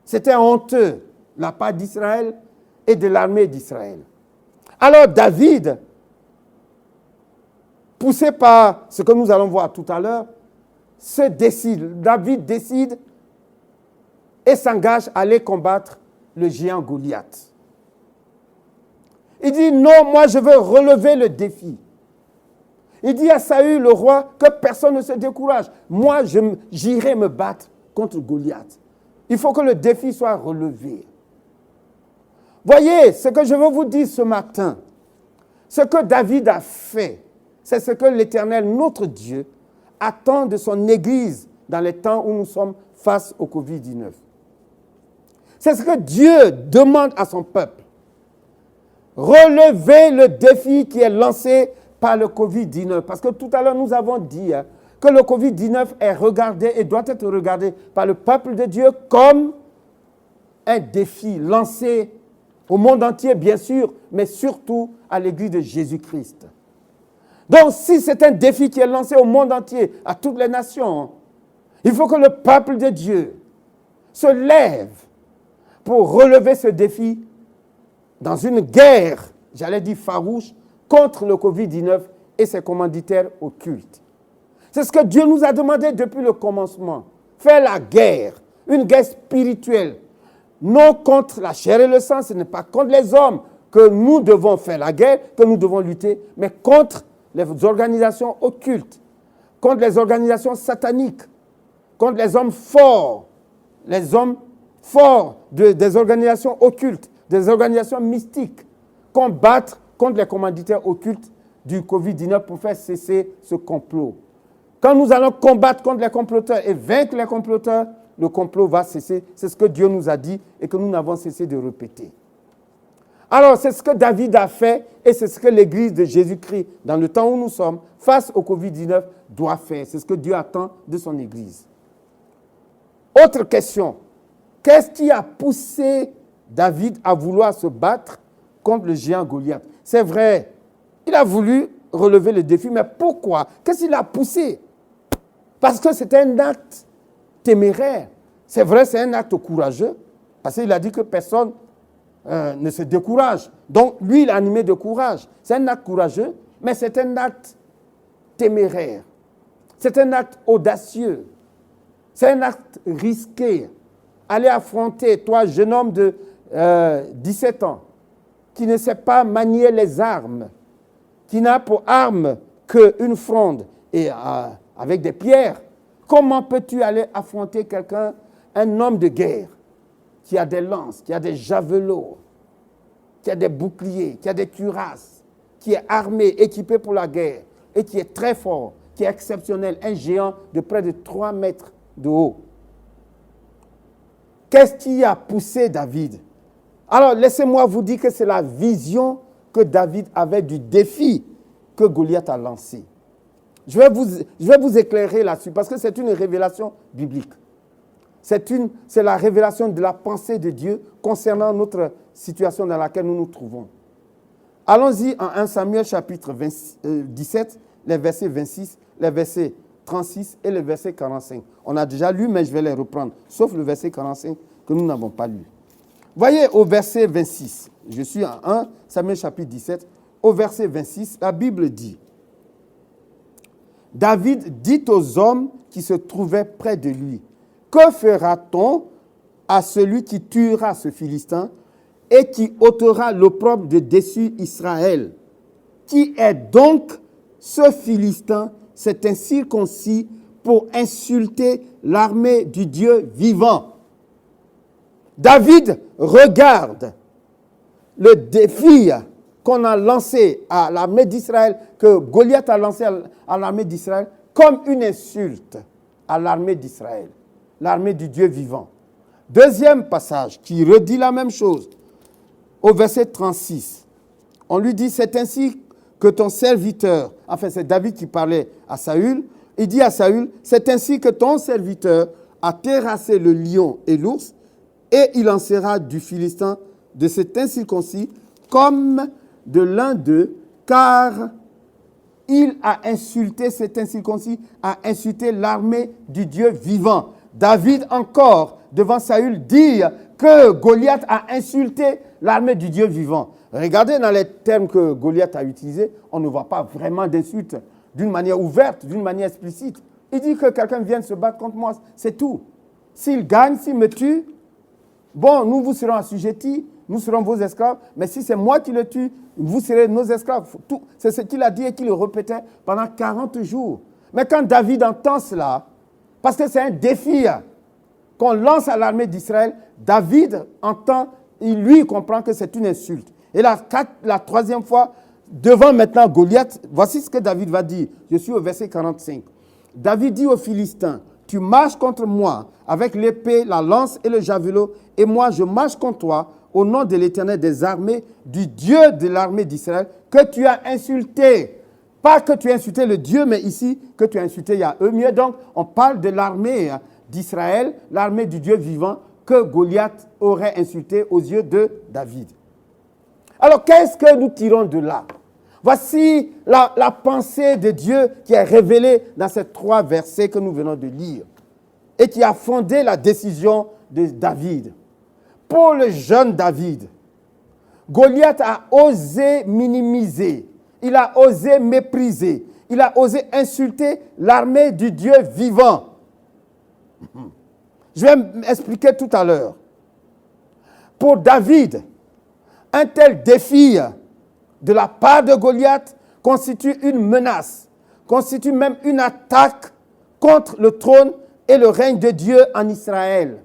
A: C'était honteux de la part d'Israël et de l'armée d'Israël. Alors David, poussé par ce que nous allons voir tout à l'heure, David décide et s'engage à aller combattre le géant Goliath. Il dit, non, moi je veux relever le défi. Il dit à Saül, le roi, que personne ne se décourage. Moi, j'irai me battre contre Goliath. Il faut que le défi soit relevé. Voyez, ce que je veux vous dire ce matin, ce que David a fait, c'est ce que l'Éternel, notre Dieu, attend de son Église dans les temps où nous sommes face au Covid-19. C'est ce que Dieu demande à son peuple. Relever le défi qui est lancé par le Covid-19. Parce que tout à l'heure, nous avons dit que le Covid-19 est regardé et doit être regardé par le peuple de Dieu comme un défi lancé au monde entier, bien sûr, mais surtout à l'Église de Jésus-Christ. Donc, si c'est un défi qui est lancé au monde entier, à toutes les nations, il faut que le peuple de Dieu se lève pour relever ce défi dans une guerre, j'allais dire farouche, contre le Covid-19 et ses commanditaires occultes. C'est ce que Dieu nous a demandé depuis le commencement. Faire la guerre, une guerre spirituelle, non contre la chair et le sang, ce n'est pas contre les hommes que nous devons faire la guerre, que nous devons lutter, mais contre les organisations occultes, contre les organisations sataniques, contre les hommes forts des organisations occultes, des organisations mystiques, combattre contre les commanditaires occultes du Covid-19 pour faire cesser ce complot. Quand nous allons combattre contre les comploteurs et vaincre les comploteurs, le complot va cesser. C'est ce que Dieu nous a dit et que nous n'avons cessé de répéter. Alors, c'est ce que David a fait et c'est ce que l'Église de Jésus-Christ, dans le temps où nous sommes, face au Covid-19, doit faire. C'est ce que Dieu attend de son Église. Autre question. Qu'est-ce qui a poussé David à vouloir se battre contre le géant Goliath? C'est vrai, il a voulu relever le défi, mais pourquoi? Qu'est-ce qui l'a poussé? Parce que c'était un acte téméraire. C'est vrai, c'est un acte courageux, Parce qu'il a dit que personne ne se décourage. Donc, lui, il est animé de courage. C'est un acte courageux, mais c'est un acte téméraire. C'est un acte audacieux. C'est un acte risqué. Aller affronter, toi, jeune homme de 17 ans, qui ne sait pas manier les armes, qui n'a pour arme qu'une fronde et avec des pierres. Comment peux-tu aller affronter quelqu'un, un homme de guerre, qui a des lances, qui a des javelots, qui a des boucliers, qui a des cuirasses, qui est armé, équipé pour la guerre, et qui est très fort, qui est exceptionnel, un géant de près de 3 mètres de haut. Qu'est-ce qui a poussé David? Alors, laissez-moi vous dire que c'est la vision que David avait du défi que Goliath a lancé. Je vais vous éclairer là-dessus parce que c'est une révélation biblique. C'est la révélation de la pensée de Dieu concernant notre situation dans laquelle nous nous trouvons. Allons-y en 1 Samuel chapitre 17, les versets 26, les versets 36 et le verset 45. On a déjà lu, mais je vais les reprendre, sauf le verset 45 que nous n'avons pas lu. Voyez au verset 26, je suis en 1 Samuel chapitre 17, au verset 26, la Bible dit, David dit aux hommes qui se trouvaient près de lui, que fera-t-on à celui qui tuera ce Philistin et qui ôtera l'opprobre de dessus Israël? Qui est donc ce Philistin, cet incirconcis, pour insulter l'armée du Dieu vivant? David regarde le défi qu'on a lancé à l'armée d'Israël, que Goliath a lancé à l'armée d'Israël, comme une insulte à l'armée d'Israël, l'armée du Dieu vivant. Deuxième passage qui redit la même chose, au verset 36. On lui dit, c'est ainsi que ton serviteur, enfin c'est David qui parlait à Saül, il dit à Saül, c'est ainsi que ton serviteur a terrassé le lion et l'ours, et il en sera du Philistin, de cet incirconcis, comme de l'un d'eux, car il a insulté, cet incirconcis, a insulté l'armée du Dieu vivant. David encore, devant Saül, dit que Goliath a insulté l'armée du Dieu vivant. Regardez dans les termes que Goliath a utilisés, on ne voit pas vraiment d'insulte d'une manière ouverte, d'une manière explicite. Il dit que quelqu'un vienne se battre contre moi, c'est tout. S'il gagne, s'il me tue, bon, nous vous serons assujettis, nous serons vos esclaves, mais si c'est moi qui le tue, vous serez nos esclaves. C'est ce qu'il a dit et qu'il le répétait pendant 40 jours. Mais quand David entend cela, parce que c'est un défi qu'on lance à l'armée d'Israël, David entend, lui comprend que c'est une insulte. Et la troisième fois, devant maintenant Goliath, voici ce que David va dire. Je suis au verset 45. David dit aux Philistins, tu marches contre moi avec l'épée, la lance et le javelot, et moi je marche contre toi au nom de l'Éternel des armées, du Dieu de l'armée d'Israël, que tu as insulté. Pas que tu as insulté le Dieu, mais ici, que tu as insulté, il y a eux mieux. Donc, on parle de l'armée d'Israël, l'armée du Dieu vivant, que Goliath aurait insulté aux yeux de David. Alors, qu'est-ce que nous tirons de là? Voici la pensée de Dieu qui est révélée dans ces 3 versets que nous venons de lire et qui a fondé la décision de David. Pour le jeune David, Goliath a osé minimiser, il a osé mépriser, il a osé insulter l'armée du Dieu vivant. Je vais m'expliquer tout à l'heure. Pour David, un tel défi de la part de Goliath constitue une menace, constitue même une attaque contre le trône et le règne de Dieu en Israël.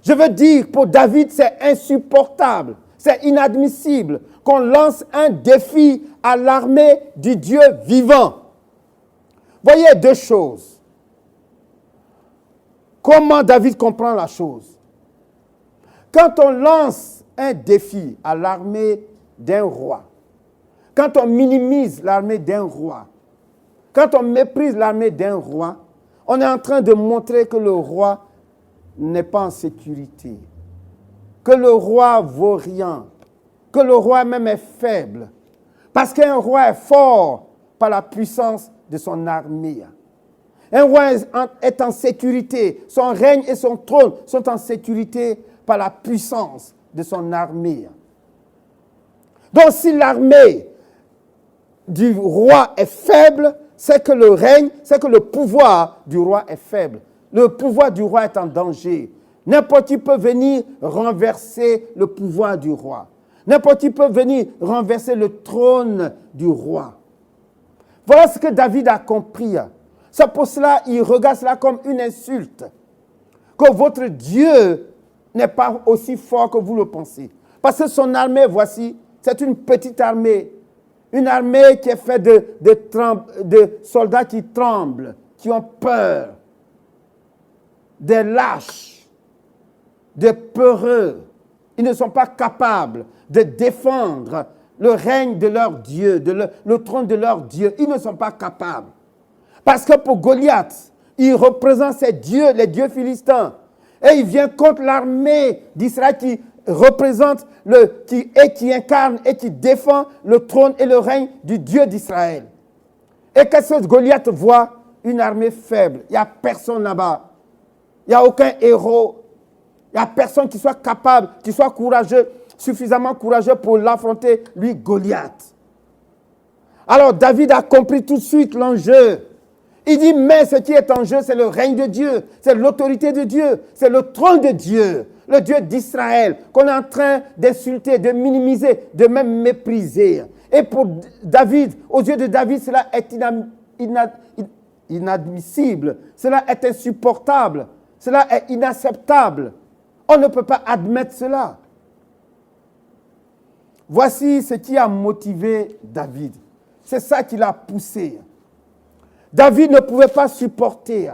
A: Je veux dire, pour David, c'est insupportable, c'est inadmissible qu'on lance un défi à l'armée du Dieu vivant. Voyez 2 choses. Comment David comprend la chose? Quand on lance un défi à l'armée d'un roi, quand on minimise l'armée d'un roi, quand on méprise l'armée d'un roi, on est en train de montrer que le roi n'est pas en sécurité, que le roi vaut rien, que le roi même est faible, parce qu'un roi est fort par la puissance de son armée. Un roi est en sécurité. Son règne et son trône sont en sécurité par la puissance de son armée. Donc si l'armée du roi est faible, c'est que le règne, c'est que le pouvoir du roi est faible. Le pouvoir du roi est en danger. N'importe qui peut venir renverser le pouvoir du roi. N'importe qui peut venir renverser le trône du roi. Voilà ce que David a compris. C'est pour cela qu'il regarde cela comme une insulte. Que votre Dieu n'est pas aussi fort que vous le pensez. Parce que son armée, voici, c'est une petite armée. Une armée qui est faite de soldats qui tremblent, qui ont peur, des lâches, des peureux. Ils ne sont pas capables de défendre le règne de leur Dieu, le trône de leur Dieu. Ils ne sont pas capables. Parce que pour Goliath, il représente ces dieux, les dieux philistins. Et il vient contre l'armée d'Israël qui représente, qui incarne et qui défend le trône et le règne du Dieu d'Israël. Et qu'est-ce que Goliath voit? Une armée faible. Il n'y a personne là-bas. Il n'y a aucun héros. Il n'y a personne qui soit capable, qui soit courageux, suffisamment courageux pour l'affronter, lui, Goliath. Alors David a compris tout de suite l'enjeu. Il dit, mais ce qui est en jeu, c'est le règne de Dieu, c'est l'autorité de Dieu, c'est le trône de Dieu, le Dieu d'Israël, qu'on est en train d'insulter, de minimiser, de même mépriser. Et pour David, aux yeux de David, cela est inadmissible, cela est insupportable, cela est inacceptable. On ne peut pas admettre cela. Voici ce qui a motivé David. C'est ça qui l'a poussé. David ne pouvait pas supporter.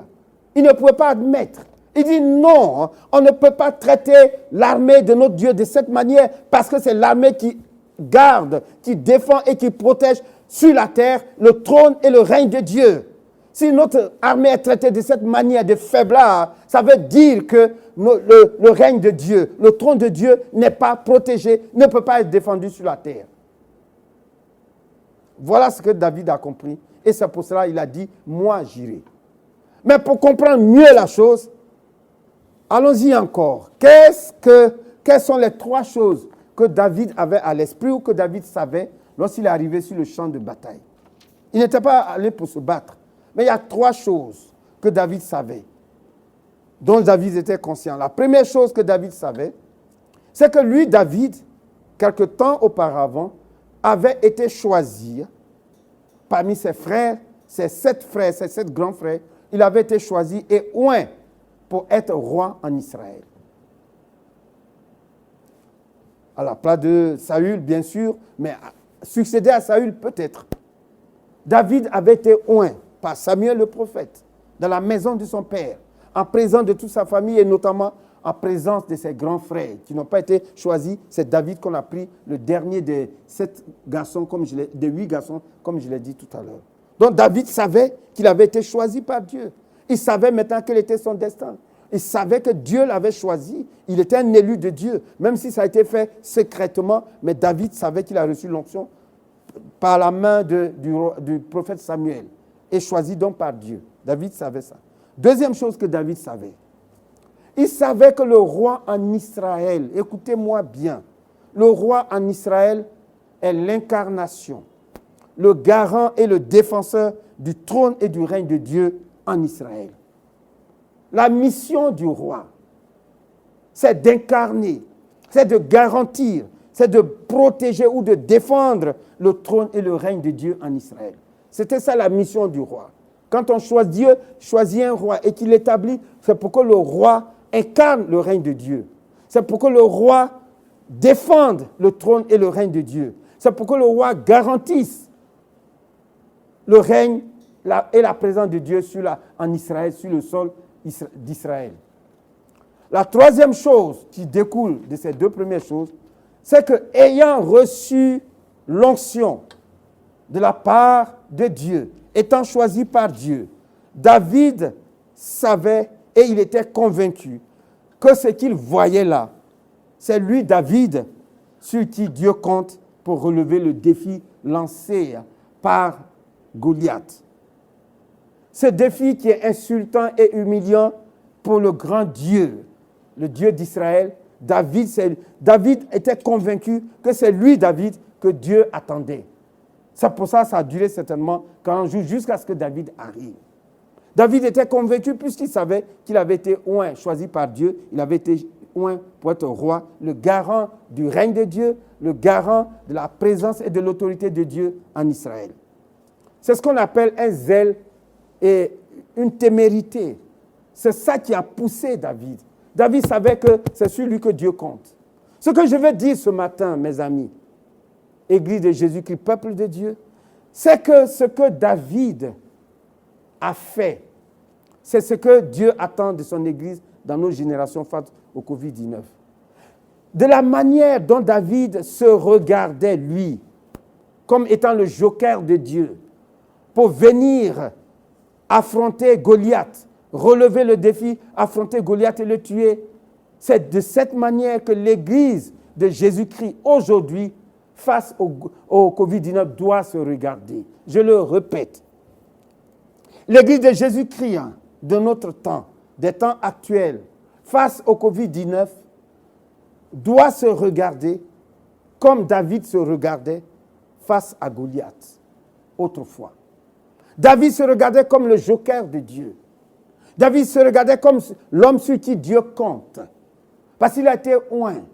A: Il ne pouvait pas admettre. Il dit non, on ne peut pas traiter l'armée de notre Dieu de cette manière parce que c'est l'armée qui garde, qui défend et qui protège sur la terre le trône et le règne de Dieu. Si notre armée est traitée de cette manière de faiblard, ça veut dire que le règne de Dieu, le trône de Dieu n'est pas protégé, ne peut pas être défendu sur la terre. Voilà ce que David a compris. Et c'est pour cela qu'il a dit, moi j'irai. Mais pour comprendre mieux la chose, allons-y encore. Quelles sont les trois choses que David avait à l'esprit ou que David savait lorsqu'il est arrivé sur le champ de bataille? Il n'était pas allé pour se battre. Mais il y a trois choses que David savait, dont David était conscient. La première chose que David savait, c'est que lui, David, quelque temps auparavant, avait été choisi parmi ses frères, ses sept grands frères, il avait été choisi et oint pour être roi en Israël. À la place de Saül, bien sûr, mais succéder à Saül peut-être. David avait été oint par Samuel le prophète, dans la maison de son père, en présence de toute sa famille et notamment en présence de ses grands frères qui n'ont pas été choisis. C'est David qu'on a pris, le dernier des 7 garçons, des 8 garçons, comme je l'ai dit tout à l'heure. Donc David savait qu'il avait été choisi par Dieu. Il savait maintenant quel était son destin. Il savait que Dieu l'avait choisi. Il était un élu de Dieu, même si ça a été fait secrètement. Mais David savait qu'il a reçu l'onction par la main du prophète Samuel et choisi donc par Dieu. David savait ça. Deuxième chose que David savait, il savait que le roi en Israël, écoutez-moi bien, le roi en Israël est l'incarnation, le garant et le défenseur du trône et du règne de Dieu en Israël. La mission du roi, c'est d'incarner, c'est de garantir, c'est de protéger ou de défendre le trône et le règne de Dieu en Israël. C'était ça la mission du roi. Quand on choisit Dieu, choisit un roi et qu'il l'établit, c'est pour que le roi incarne le règne de Dieu. C'est pour que le roi défende le trône et le règne de Dieu. C'est pour que le roi garantisse le règne et la présence de Dieu en Israël, sur le sol d'Israël. La troisième chose qui découle de ces deux premières choses, c'est que ayant reçu l'onction de la part de Dieu, étant choisi par Dieu, David savait et il était convaincu que ce qu'il voyait là, c'est lui, David, sur qui Dieu compte pour relever le défi lancé par Goliath. ce défi qui est insultant et humiliant pour le grand Dieu, le Dieu d'Israël. David était convaincu que c'est lui, David, que Dieu attendait. C'est pour ça que ça a duré certainement 40 jours jusqu'à ce que David arrive. David était convaincu puisqu'il savait qu'il avait été oint, choisi par Dieu. Il avait été oint pour être roi, le garant du règne de Dieu, le garant de la présence et de l'autorité de Dieu en Israël. C'est ce qu'on appelle un zèle et une témérité. C'est ça qui a poussé David. David savait que c'est sur lui que Dieu compte. Ce que je veux dire ce matin, mes amis, Église de Jésus-Christ, peuple de Dieu, c'est que ce que David a fait, c'est ce que Dieu attend de son Église dans nos générations face au Covid-19. De la manière dont David se regardait, lui, comme étant le joker de Dieu, pour venir affronter Goliath, relever le défi, affronter Goliath et le tuer. C'est de cette manière que l'Église de Jésus-Christ, aujourd'hui, face au Covid-19, doit se regarder. Je le répète. L'Église de Jésus-Christ, de notre temps, des temps actuels, face au Covid-19, doit se regarder comme David se regardait face à Goliath, autrefois. David se regardait comme le joker de Dieu. David se regardait comme l'homme sur qui Dieu compte, parce qu'il a été oint.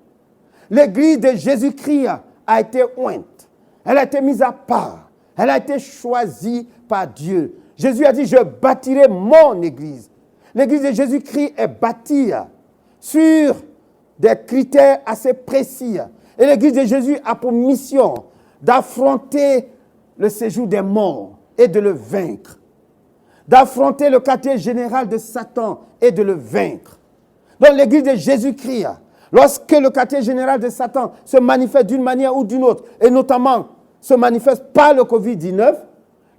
A: L'Église de Jésus-Christ a été ointe. Elle a été mise à part. Elle a été choisie par Dieu. Jésus a dit, je bâtirai mon Église. L'Église de Jésus-Christ est bâtie sur des critères assez précis. Et l'Église de Jésus a pour mission d'affronter le séjour des morts et de le vaincre. D'affronter le quartier général de Satan et de le vaincre. Donc l'Église de Jésus-Christ, lorsque le quartier général de Satan se manifeste d'une manière ou d'une autre, et notamment se manifeste par le Covid-19,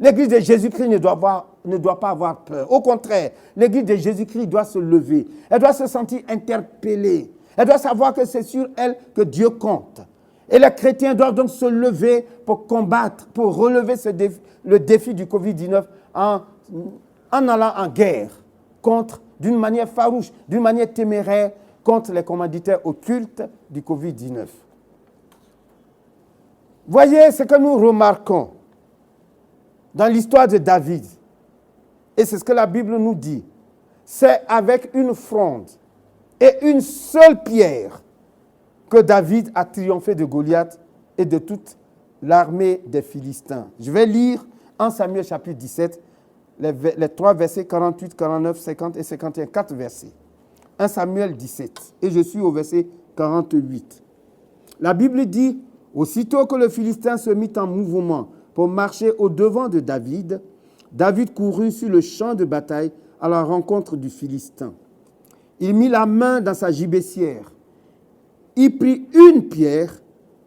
A: l'Église de Jésus-Christ ne doit pas avoir peur. Au contraire, l'Église de Jésus-Christ doit se lever. Elle doit se sentir interpellée. Elle doit savoir que c'est sur elle que Dieu compte. Et les chrétiens doivent donc se lever pour combattre, pour relever le défi du Covid-19 en allant en guerre d'une manière farouche, d'une manière téméraire, contre les commanditaires occultes du Covid-19. Voyez ce que nous remarquons dans l'histoire de David. Et c'est ce que la Bible nous dit. C'est avec une fronde et une seule pierre que David a triomphé de Goliath et de toute l'armée des Philistins. Je vais lire en Samuel chapitre 17, les 3 versets 48, 49, 50 et 51, 4 versets. 1 Samuel 17, et je suis au verset 48. La Bible dit, aussitôt que le Philistin se mit en mouvement pour marcher au-devant de David, David courut sur le champ de bataille à la rencontre du Philistin. Il mit la main dans sa gibecière. Il prit une pierre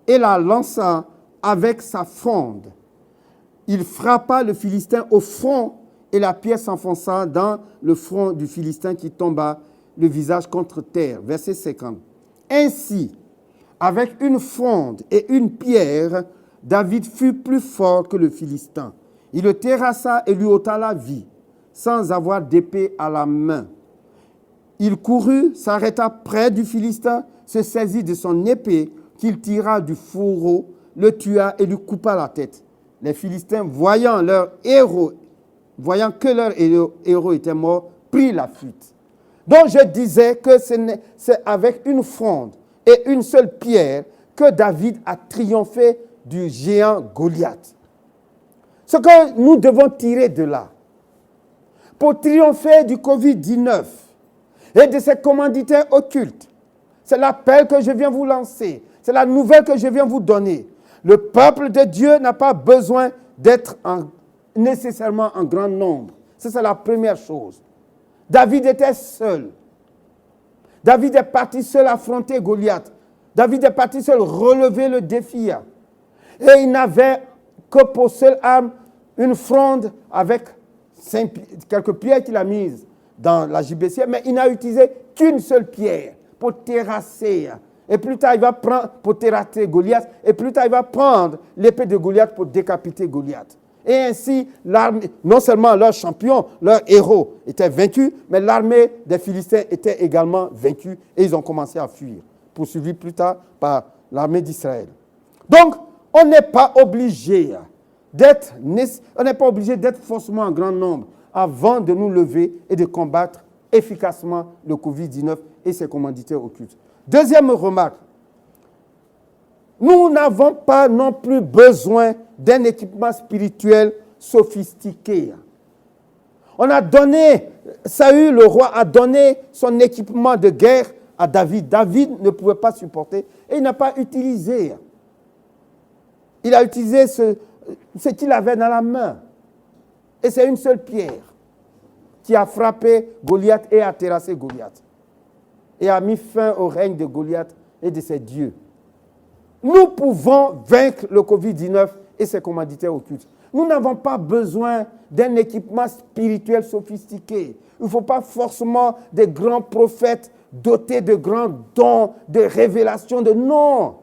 A: et la lança avec sa fronde. Il frappa le Philistin au front et la pierre s'enfonça dans le front du Philistin qui tomba le visage contre terre. Verset 50. Ainsi, avec une fronde et une pierre, David fut plus fort que le Philistin. Il le terrassa et lui ôta la vie, sans avoir d'épée à la main. Il courut, s'arrêta près du Philistin, se saisit de son épée qu'il tira du fourreau, le tua et lui coupa la tête. Les Philistins, voyant que leur héros était mort, prirent la fuite. Donc je disais que c'est avec une fronde et une seule pierre que David a triomphé du géant Goliath. Ce que nous devons tirer de là, pour triompher du Covid-19 et de ses commanditaires occultes, c'est l'appel que je viens vous lancer, c'est la nouvelle que je viens vous donner. Le peuple de Dieu n'a pas besoin d'être nécessairement en grand nombre. Ça, c'est la première chose. David était seul. David est parti seul affronter Goliath. David est parti seul relever le défi. Et il n'avait que pour seule arme une fronde avec quelques pierres qu'il a mises dans la gibecière, mais il n'a utilisé qu'une seule pierre pour terrasser. Et plus tard, il va prendre pour terrasser Goliath. Et plus tard, il va prendre l'épée de Goliath pour décapiter Goliath. Et ainsi, l'armée, non seulement leur champion, leur héros était vaincu, mais l'armée des Philistins était également vaincue et ils ont commencé à fuir, poursuivis plus tard par l'armée d'Israël. Donc, on n'est pas obligé d'être forcément en grand nombre avant de nous lever et de combattre efficacement le Covid-19 et ses commandités occultes. Deuxième remarque, nous n'avons pas non plus besoin d'un équipement spirituel sophistiqué. On a donné, Saül, le roi, a donné son équipement de guerre à David. David ne pouvait pas supporter et il n'a pas utilisé. Il a utilisé ce qu'il avait dans la main. Et c'est une seule pierre qui a frappé Goliath et a terrassé Goliath. Et a mis fin au règne de Goliath et de ses dieux. Nous pouvons vaincre le Covid-19 et ses commandités occultes. Nous n'avons pas besoin d'un équipement spirituel sophistiqué. Il ne faut pas forcément des grands prophètes dotés de grands dons, de révélations, non.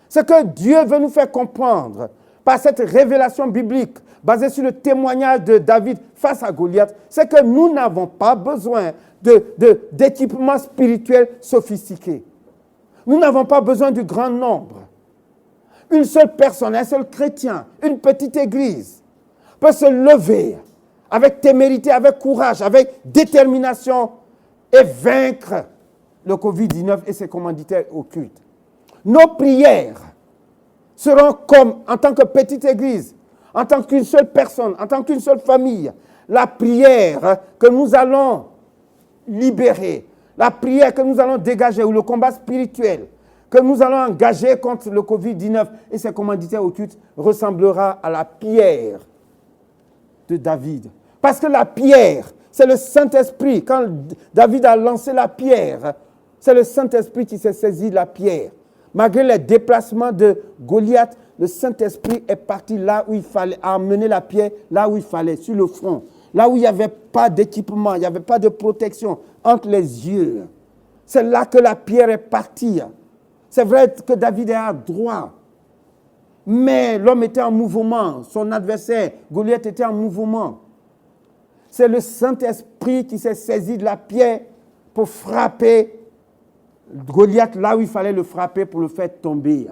A: Ce que Dieu veut nous faire comprendre par cette révélation biblique basée sur le témoignage de David face à Goliath, c'est que nous n'avons pas besoin d'équipements spirituels sophistiqués. Nous n'avons pas besoin du grand nombre. Une seule personne, un seul chrétien, une petite église peut se lever avec témérité, avec courage, avec détermination et vaincre le Covid-19 et ses commanditaires occultes. Nos prières seront comme, en tant que petite église, en tant qu'une seule personne, en tant qu'une seule famille, la prière que nous allons libérer, la prière que nous allons dégager, ou le combat spirituel que nous allons engager contre le Covid-19 et ses commanditaires occultes ressemblera à la pierre de David. Parce que la pierre, c'est le Saint-Esprit. Quand David a lancé la pierre, c'est le Saint-Esprit qui s'est saisi de la pierre. Malgré les déplacements de Goliath, le Saint-Esprit est parti là où il fallait, a amené la pierre là où il fallait, sur le front. Là où il n'y avait pas d'équipement, il n'y avait pas de protection entre les yeux. C'est là que la pierre est partie. C'est vrai que David est à droite, mais l'homme était en mouvement. Son adversaire, Goliath, était en mouvement. C'est le Saint-Esprit qui s'est saisi de la pierre pour frapper Goliath là où il fallait le frapper pour le faire tomber.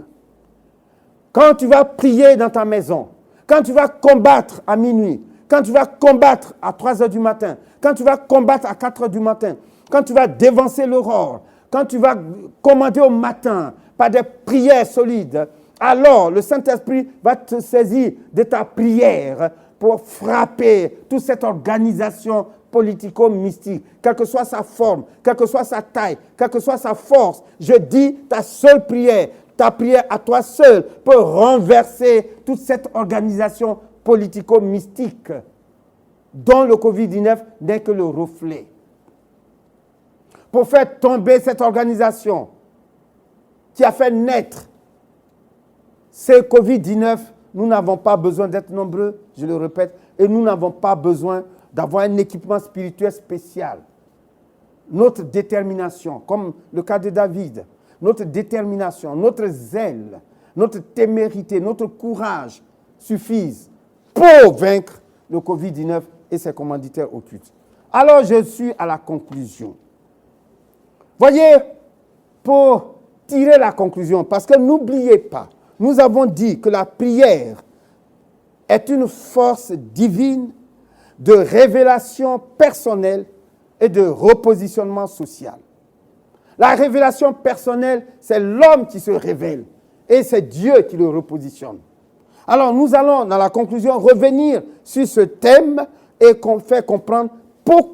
A: Quand tu vas prier dans ta maison, quand tu vas combattre à minuit, quand tu vas combattre à 3 heures du matin, quand tu vas combattre à 4 heures du matin, quand tu vas dévancer l'aurore, quand tu vas commander au matin par des prières solides, alors le Saint-Esprit va te saisir de ta prière pour frapper toute cette organisation politico-mystique, quelle que soit sa forme, quelle que soit sa taille, quelle que soit sa force. Je dis, ta seule prière, ta prière à toi seul peut renverser toute cette organisation politico-mystique dont le Covid-19 n'est que le reflet. Pour faire tomber cette organisation qui a fait naître ce Covid-19, nous n'avons pas besoin d'être nombreux, je le répète, et nous n'avons pas besoin d'avoir un équipement spirituel spécial. Notre détermination, comme le cas de David, notre détermination, notre zèle, notre témérité, notre courage suffisent pour vaincre le Covid-19 et ses commanditaires occultes. Alors je suis à la conclusion. Voyez, pour tirer la conclusion, parce que n'oubliez pas, nous avons dit que la prière est une force divine de révélation personnelle et de repositionnement social. La révélation personnelle, c'est l'homme qui se révèle et c'est Dieu qui le repositionne. Alors nous allons, dans la conclusion, revenir sur ce thème et faire comprendre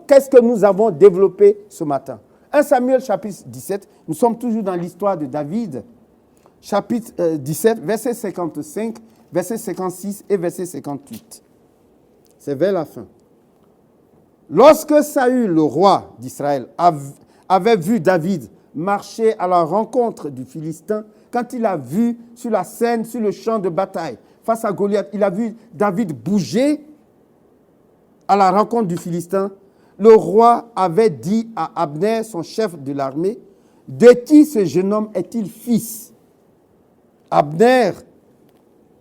A: qu'est-ce que nous avons développé ce matin. 1 Samuel chapitre 17, nous sommes toujours dans l'histoire de David, chapitre 17, verset 55, verset 56 et verset 58. C'est vers la fin. Lorsque Saül, le roi d'Israël, avait vu David marcher à la rencontre du Philistin, quand il a vu sur la scène, sur le champ de bataille, face à Goliath, il a vu David bouger à la rencontre du Philistin, le roi avait dit à Abner, son chef de l'armée, « De qui ce jeune homme est-il fils ?» Abner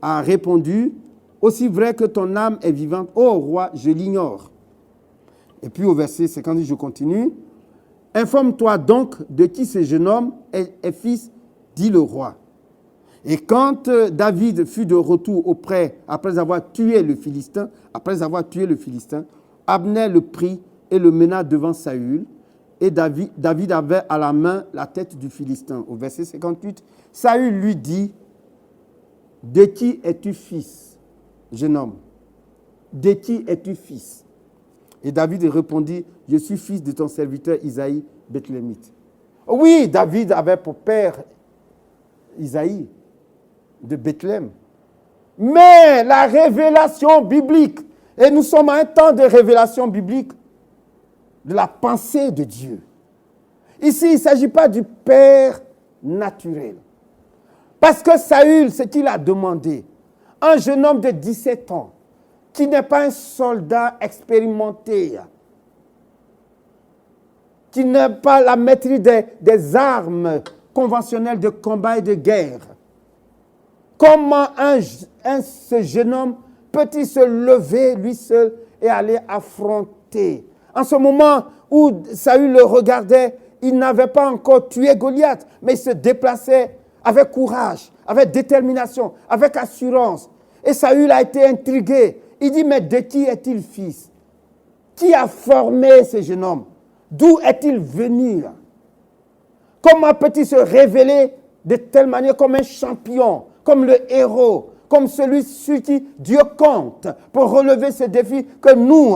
A: a répondu, « aussi vrai que ton âme est vivante, ô roi, je l'ignore. Et puis au verset 50, je continue. Informe-toi donc de qui ce jeune homme est fils, dit le roi. Et quand David fut de retour après avoir tué le Philistin, Abner le prit et le mena devant Saül. Et David avait à la main la tête du Philistin. Au verset 58, Saül lui dit, de qui es-tu fils, jeune homme? De qui es-tu fils? Et David répondit, je suis fils de ton serviteur Isaïe, Bethlémite. Oui, David avait pour père Isaïe de Bethléem. Mais la révélation biblique, et nous sommes à un temps de révélation biblique, de la pensée de Dieu. Ici, il ne s'agit pas du père naturel. Parce que Saül, ce qu'il a demandé, un jeune homme de 17 ans, qui n'est pas un soldat expérimenté, qui n'a pas la maîtrise des armes conventionnelles de combat et de guerre. Comment ce jeune homme peut-il se lever lui seul et aller affronter? En ce moment où Saül le regardait, il n'avait pas encore tué Goliath, mais il se déplaçait avec courage, avec détermination, avec assurance. Et Saül a été intrigué. Il dit, mais de qui est-il fils? Qui a formé ce jeune homme? D'où est-il venu? Comment peut-il se révéler de telle manière comme un champion, comme le héros, comme celui sur qui Dieu compte pour relever ce défi que nous,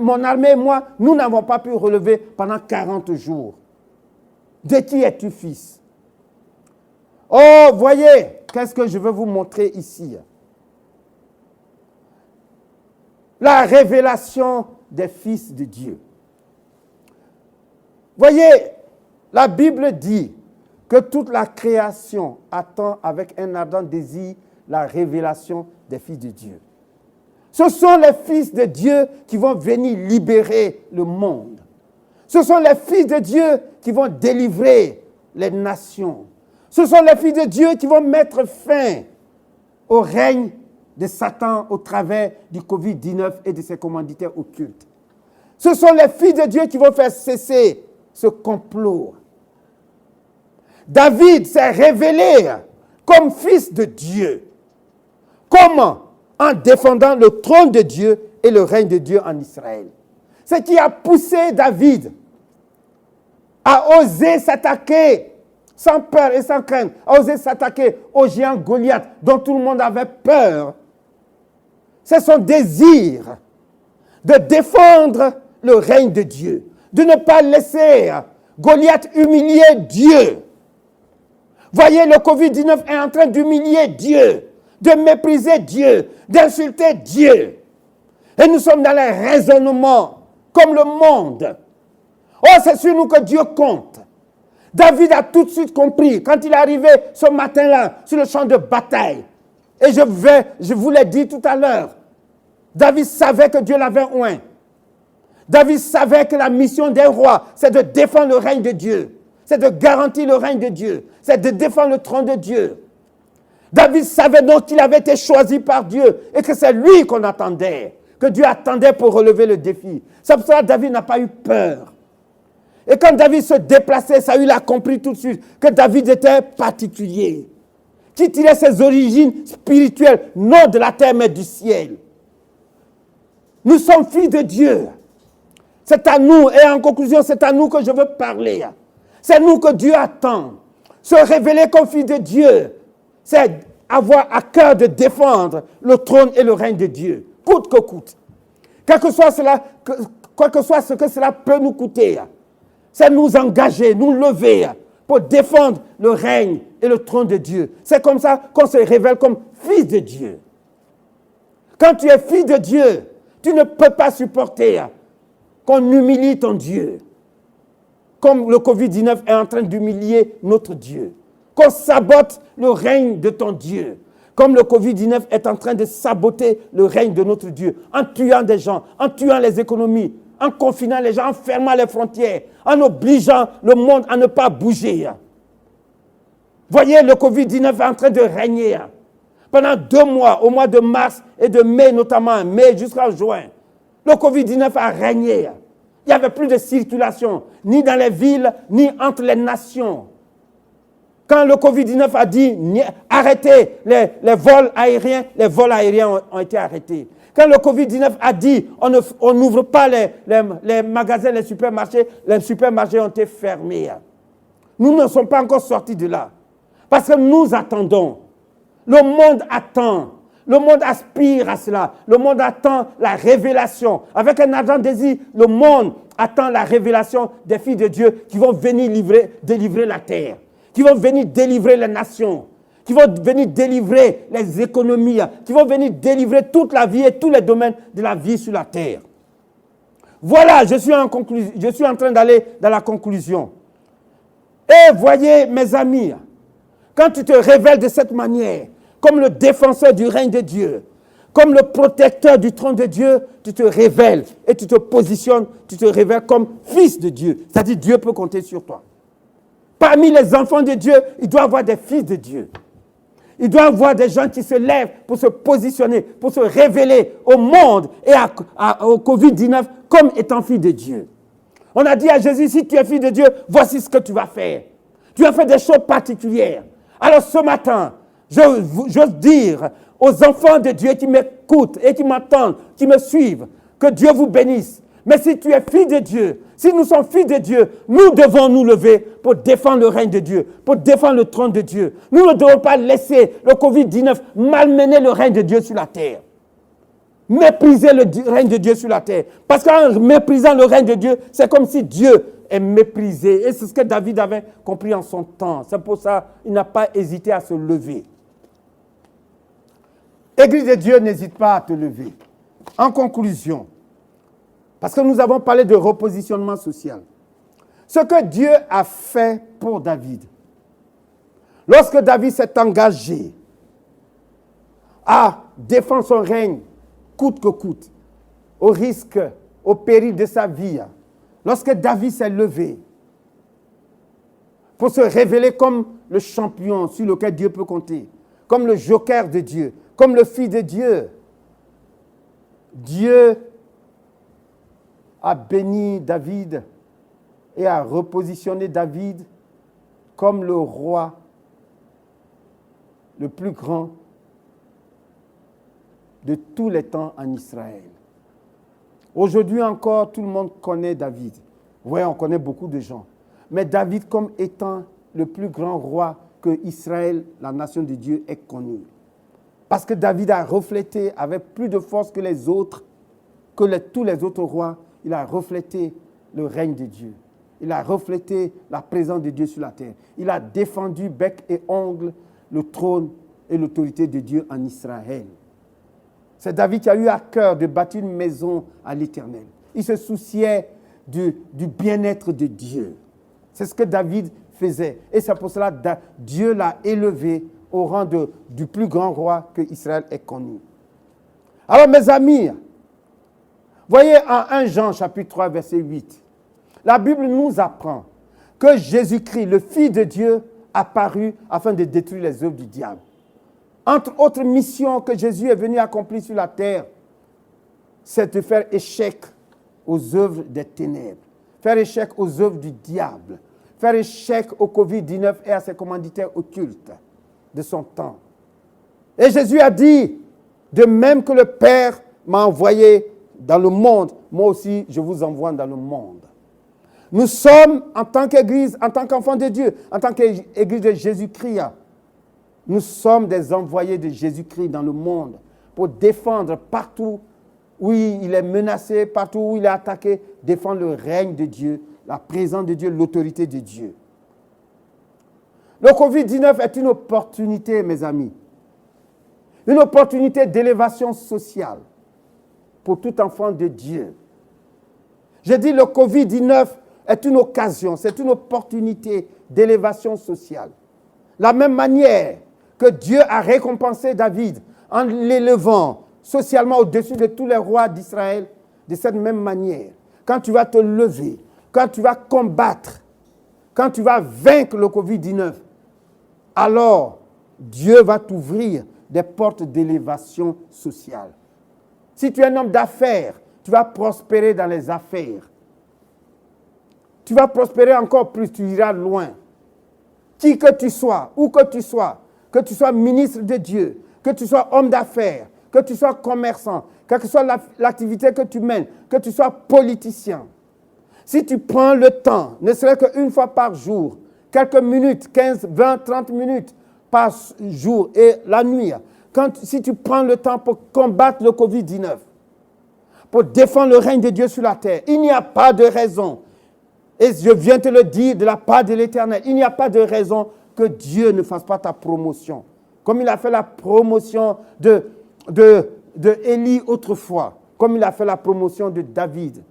A: mon armée et moi, nous n'avons pas pu relever pendant 40 jours. De qui es-tu fils? Oh, voyez, qu'est-ce que je veux vous montrer ici? La révélation des fils de Dieu. Voyez, la Bible dit que toute la création attend avec un ardent désir la révélation des fils de Dieu. Ce sont les fils de Dieu qui vont venir libérer le monde. Ce sont les fils de Dieu qui vont délivrer les nations. Ce sont les fils de Dieu qui vont mettre fin au règne de Satan au travers du Covid-19 et de ses commanditaires occultes. Ce sont les fils de Dieu qui vont faire cesser ce complot. David s'est révélé comme fils de Dieu. Comment? En défendant le trône de Dieu et le règne de Dieu en Israël. Ce qui a poussé David à oser s'attaquer sans peur et sans crainte, à oser s'attaquer au géant Goliath dont tout le monde avait peur. C'est son désir de défendre le règne de Dieu, de ne pas laisser Goliath humilier Dieu. Voyez, le Covid-19 est en train d'humilier Dieu, de mépriser Dieu, d'insulter Dieu. Et nous sommes dans les raisonnements, comme le monde. Oh, c'est sur nous que Dieu compte. David a tout de suite compris, quand il est arrivé ce matin-là, sur le champ de bataille. Et je vous l'ai dit tout à l'heure, David savait que Dieu l'avait oint. David savait que la mission des rois, c'est de défendre le règne de Dieu. C'est de garantir le règne de Dieu. C'est de défendre le trône de Dieu. David savait donc qu'il avait été choisi par Dieu et que c'est lui qu'on attendait, que Dieu attendait pour relever le défi. C'est pour ça que David n'a pas eu peur. Et quand David se déplaçait, Saül a compris tout de suite que David était particulier, qui tirait ses origines spirituelles, non de la terre mais du ciel. Nous sommes fils de Dieu. C'est à nous, et en conclusion, c'est à nous que je veux parler. C'est nous que Dieu attend. Se révéler comme fils de Dieu, c'est avoir à cœur de défendre le trône et le règne de Dieu, coûte que coûte. Quoi que soit ce que cela peut nous coûter, c'est nous engager, nous lever pour défendre le règne et le trône de Dieu. C'est comme ça qu'on se révèle comme fils de Dieu. Quand tu es fils de Dieu, tu ne peux pas supporter qu'on humilie ton Dieu. Comme le Covid-19 est en train d'humilier notre Dieu. Qu'on sabote le règne de ton Dieu. Comme le Covid-19 est en train de saboter le règne de notre Dieu. En tuant des gens, en tuant les économies, en confinant les gens, en fermant les frontières, en obligeant le monde à ne pas bouger. Voyez, le Covid-19 est en train de régner. Pendant 2 mois, au mois de mars et de mai notamment, mai jusqu'à juin, le Covid-19 a régné. Il n'y avait plus de circulation, ni dans les villes, ni entre les nations. Quand le Covid-19 a dit arrêtez les vols aériens ont été arrêtés. Quand le Covid-19 a dit on n'ouvre pas les magasins, les supermarchés ont été fermés. Nous ne sommes pas encore sortis de là. Parce que nous attendons. Le monde attend. Le monde aspire à cela. Le monde attend la révélation. Avec un ardent désir, le monde attend la révélation des filles de Dieu qui vont venir délivrer la terre, qui vont venir délivrer les nations, qui vont venir délivrer les économies, qui vont venir délivrer toute la vie et tous les domaines de la vie sur la terre. Voilà, je suis en train d'aller dans la conclusion. Et voyez, mes amis, quand tu te révèles de cette manière, comme le défenseur du règne de Dieu, comme le protecteur du trône de Dieu, tu te révèles et tu te positionnes, tu te révèles comme fils de Dieu. C'est-à-dire Dieu peut compter sur toi. Parmi les enfants de Dieu, il doit y avoir des fils de Dieu. Il doit y avoir des gens qui se lèvent pour se positionner, pour se révéler au monde et au Covid-19 comme étant fils de Dieu. On a dit à Jésus, si tu es fils de Dieu, voici ce que tu vas faire. Tu as fait des choses particulières. Alors ce matin, j'ose dire aux enfants de Dieu qui m'écoutent et qui m'entendent, qui me suivent, que Dieu vous bénisse. Mais si tu es fils de Dieu, si nous sommes fils de Dieu, nous devons nous lever pour défendre le règne de Dieu, pour défendre le trône de Dieu. Nous ne devons pas laisser le Covid-19 malmener le règne de Dieu sur la terre. Mépriser le règne de Dieu sur la terre. Parce qu'en méprisant le règne de Dieu, c'est comme si Dieu est méprisé. Et c'est ce que David avait compris en son temps. C'est pour ça qu'il n'a pas hésité à se lever. Église de Dieu, n'hésite pas à te lever. En conclusion, parce que nous avons parlé de repositionnement social. Ce que Dieu a fait pour David, lorsque David s'est engagé à défendre son règne coûte que coûte, au risque, au péril de sa vie, lorsque David s'est levé pour se révéler comme le champion sur lequel Dieu peut compter, comme le joker de Dieu, comme le fils de Dieu, Dieu a béni David et a repositionné David comme le roi le plus grand de tous les temps en Israël. Aujourd'hui encore, tout le monde connaît David. Oui, on connaît beaucoup de gens. Mais David comme étant le plus grand roi que Israël, la nation de Dieu, ait connu. Parce que David a reflété avec plus de force que les autres, tous les autres rois, il a reflété le règne de Dieu. Il a reflété la présence de Dieu sur la terre. Il a défendu bec et ongle le trône et l'autorité de Dieu en Israël. C'est David qui a eu à cœur de bâtir une maison à l'Éternel. Il se souciait du bien-être de Dieu. C'est ce que David faisait. Et c'est pour cela que Dieu l'a élevé au rang du plus grand roi que Israël ait connu. Alors mes amis, voyez en 1 Jean chapitre 3 verset 8, la Bible nous apprend que Jésus-Christ, le Fils de Dieu, apparut afin de détruire les œuvres du diable. Entre autres missions que Jésus est venu accomplir sur la terre, c'est de faire échec aux œuvres des ténèbres, faire échec aux œuvres du diable, faire échec au Covid-19 et à ses commanditaires occultes de son temps. Et Jésus a dit, de même que le Père m'a envoyé dans le monde, moi aussi je vous envoie dans le monde. Nous sommes, en tant qu'Église, en tant qu'enfants de Dieu, en tant qu'Église de Jésus-Christ, nous sommes des envoyés de Jésus-Christ dans le monde pour défendre partout où il est menacé, partout où il est attaqué, défendre le règne de Dieu, la présence de Dieu, l'autorité de Dieu. Le Covid-19 est une opportunité, mes amis, une opportunité d'élévation sociale pour tout enfant de Dieu. J'ai dit le Covid-19 est une occasion, c'est une opportunité d'élévation sociale. La même manière que Dieu a récompensé David en l'élevant socialement au-dessus de tous les rois d'Israël, de cette même manière, quand tu vas te lever, quand tu vas combattre, quand tu vas vaincre le Covid-19, alors Dieu va t'ouvrir des portes d'élévation sociale. Si tu es un homme d'affaires, tu vas prospérer dans les affaires. Tu vas prospérer encore plus, tu iras loin. Qui que tu sois, où que tu sois ministre de Dieu, que tu sois homme d'affaires, que tu sois commerçant, quelle que soit l'activité que tu mènes, que tu sois politicien, si tu prends le temps, ne serait-ce qu'une fois par jour, quelques minutes, 15, 20, 30 minutes par jour et la nuit, si tu prends le temps pour combattre le Covid-19, pour défendre le règne de Dieu sur la terre, il n'y a pas de raison, et je viens te le dire de la part de l'Éternel, il n'y a pas de raison que Dieu ne fasse pas ta promotion. Comme il a fait la promotion de Élie autrefois, comme il a fait la promotion de David.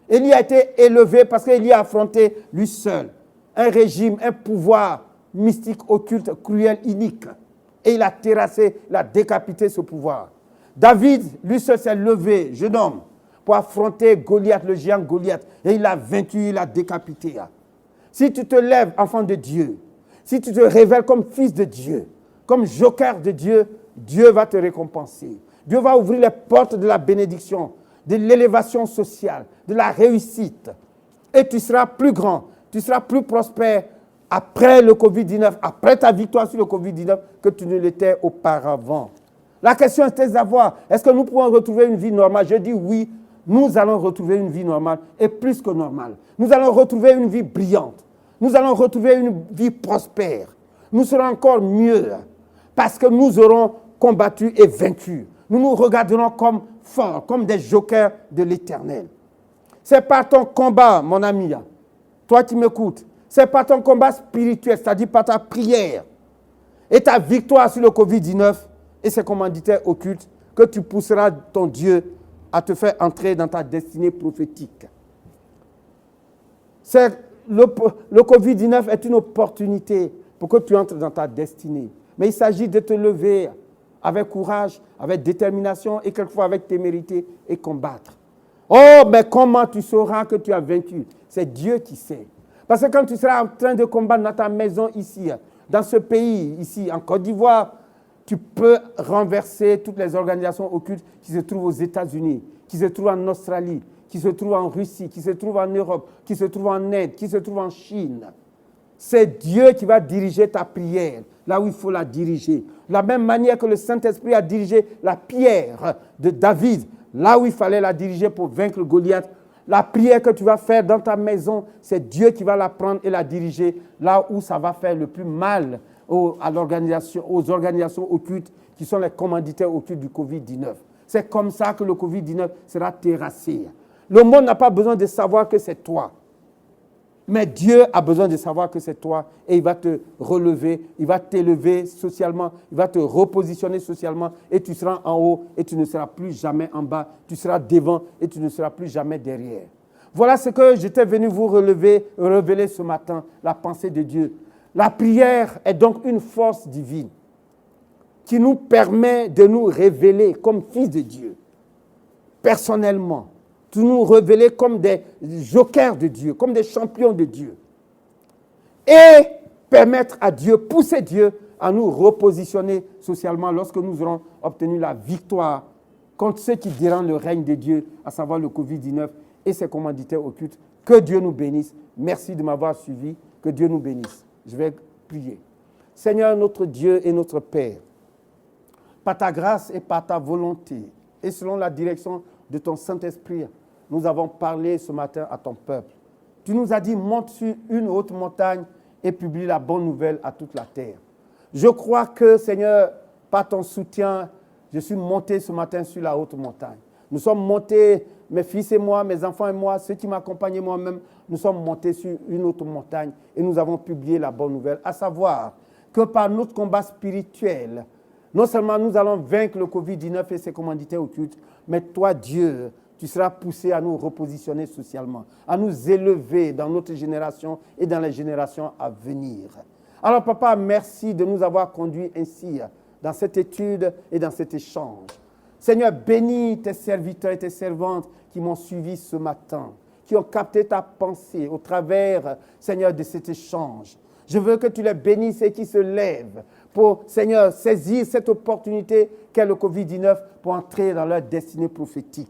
A: Élie a été élevé parce qu'Élie a affronté lui seul un régime, un pouvoir mystique, occulte, cruel, inique. Et il a terrassé, il a décapité ce pouvoir. David, lui seul, s'est levé, jeune homme, pour affronter Goliath, le géant Goliath. Et il l'a vaincu, il l'a décapité. Si tu te lèves, enfant de Dieu, si tu te révèles comme fils de Dieu, comme joker de Dieu, Dieu va te récompenser. Dieu va ouvrir les portes de la bénédiction, de l'élévation sociale, de la réussite. Et tu seras plus grand, tu seras plus prospère après le Covid-19, après ta victoire sur le Covid-19, que tu ne l'étais auparavant. La question est de savoir, est-ce que nous pouvons retrouver une vie normale? Je dis oui, nous allons retrouver une vie normale et plus que normale. Nous allons retrouver une vie brillante. Nous allons retrouver une vie prospère. Nous serons encore mieux parce que nous aurons combattu et vaincu. Nous nous regarderons comme forts, comme des jokers de l'Éternel. C'est par ton combat, mon ami, toi qui m'écoutes, c'est par ton combat spirituel, c'est-à-dire par ta prière et ta victoire sur le Covid-19 et ses commanditaires occultes que tu pousseras ton Dieu à te faire entrer dans ta destinée prophétique. Le Covid-19 est une opportunité pour que tu entres dans ta destinée. Mais il s'agit de te lever avec courage, avec détermination et quelquefois avec témérité et combattre. Oh, mais comment tu sauras que tu as vaincu? C'est Dieu qui sait. Parce que quand tu seras en train de combattre dans ta maison ici, dans ce pays, ici, en Côte d'Ivoire, tu peux renverser toutes les organisations occultes qui se trouvent aux États-Unis, qui se trouvent en Australie, qui se trouvent en Russie, qui se trouvent en Europe, qui se trouvent en Inde, qui se trouvent en Chine. C'est Dieu qui va diriger ta prière, là où il faut la diriger. De la même manière que le Saint-Esprit a dirigé la pierre de David, là où il fallait la diriger pour vaincre Goliath. La prière que tu vas faire dans ta maison, c'est Dieu qui va la prendre et la diriger là où ça va faire le plus mal aux organisations occultes qui sont les commanditaires occultes du Covid-19. C'est comme ça que le Covid-19 sera terrassé. Le monde n'a pas besoin de savoir que c'est toi. Mais Dieu a besoin de savoir que c'est toi et il va te relever, il va t'élever socialement, il va te repositionner socialement et tu seras en haut et tu ne seras plus jamais en bas. Tu seras devant et tu ne seras plus jamais derrière. Voilà ce que j'étais venu vous révéler ce matin, la pensée de Dieu. La prière est donc une force divine qui nous permet de nous révéler comme fils de Dieu, personnellement. De nous révéler comme des jokers de Dieu, comme des champions de Dieu. Et permettre à Dieu, pousser Dieu à nous repositionner socialement lorsque nous aurons obtenu la victoire contre ceux qui dérangent le règne de Dieu, à savoir le Covid-19 et ses commanditaires occultes. Que Dieu nous bénisse. Merci de m'avoir suivi. Que Dieu nous bénisse. Je vais prier. Seigneur, notre Dieu et notre Père, par ta grâce et par ta volonté, et selon la direction de ton Saint-Esprit, nous avons parlé ce matin à ton peuple. Tu nous as dit, monte sur une haute montagne et publie la bonne nouvelle à toute la terre. Je crois que, Seigneur, par ton soutien, je suis monté ce matin sur la haute montagne. Nous sommes montés, mes fils et moi, mes enfants et moi, ceux qui m'accompagnaient moi-même, nous sommes montés sur une autre montagne et nous avons publié la bonne nouvelle, à savoir que par notre combat spirituel, non seulement nous allons vaincre le Covid-19 et ses commanditaires occultes, mais toi, Dieu, tu seras poussé à nous repositionner socialement, à nous élever dans notre génération et dans les générations à venir. Alors, Papa, merci de nous avoir conduits ainsi dans cette étude et dans cet échange. Seigneur, bénis tes serviteurs et tes servantes qui m'ont suivi ce matin, qui ont capté ta pensée au travers, Seigneur, de cet échange. Je veux que tu les bénisses et qu'ils se lèvent pour, Seigneur, saisir cette opportunité qu'est le Covid-19 pour entrer dans leur destinée prophétique.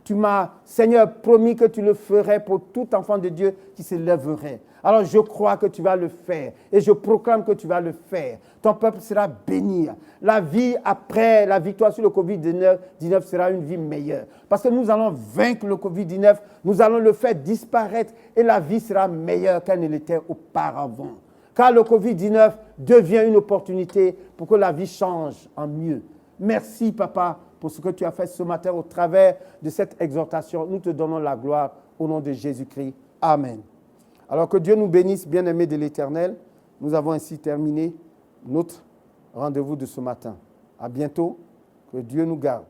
A: Tu m'as, Seigneur, promis que tu le ferais pour tout enfant de Dieu qui se lèverait. Alors je crois que tu vas le faire et je proclame que tu vas le faire. Ton peuple sera béni. La vie après la victoire sur le Covid-19 sera une vie meilleure. Parce que nous allons vaincre le Covid-19, nous allons le faire disparaître et la vie sera meilleure qu'elle ne l'était auparavant. Car le Covid-19 devient une opportunité pour que la vie change en mieux. Merci, Papa, pour ce que tu as fait ce matin au travers de cette exhortation. Nous te donnons la gloire au nom de Jésus-Christ. Amen. Alors que Dieu nous bénisse, bien-aimés de l'Éternel. Nous avons ainsi terminé notre rendez-vous de ce matin. À bientôt. Que Dieu nous garde.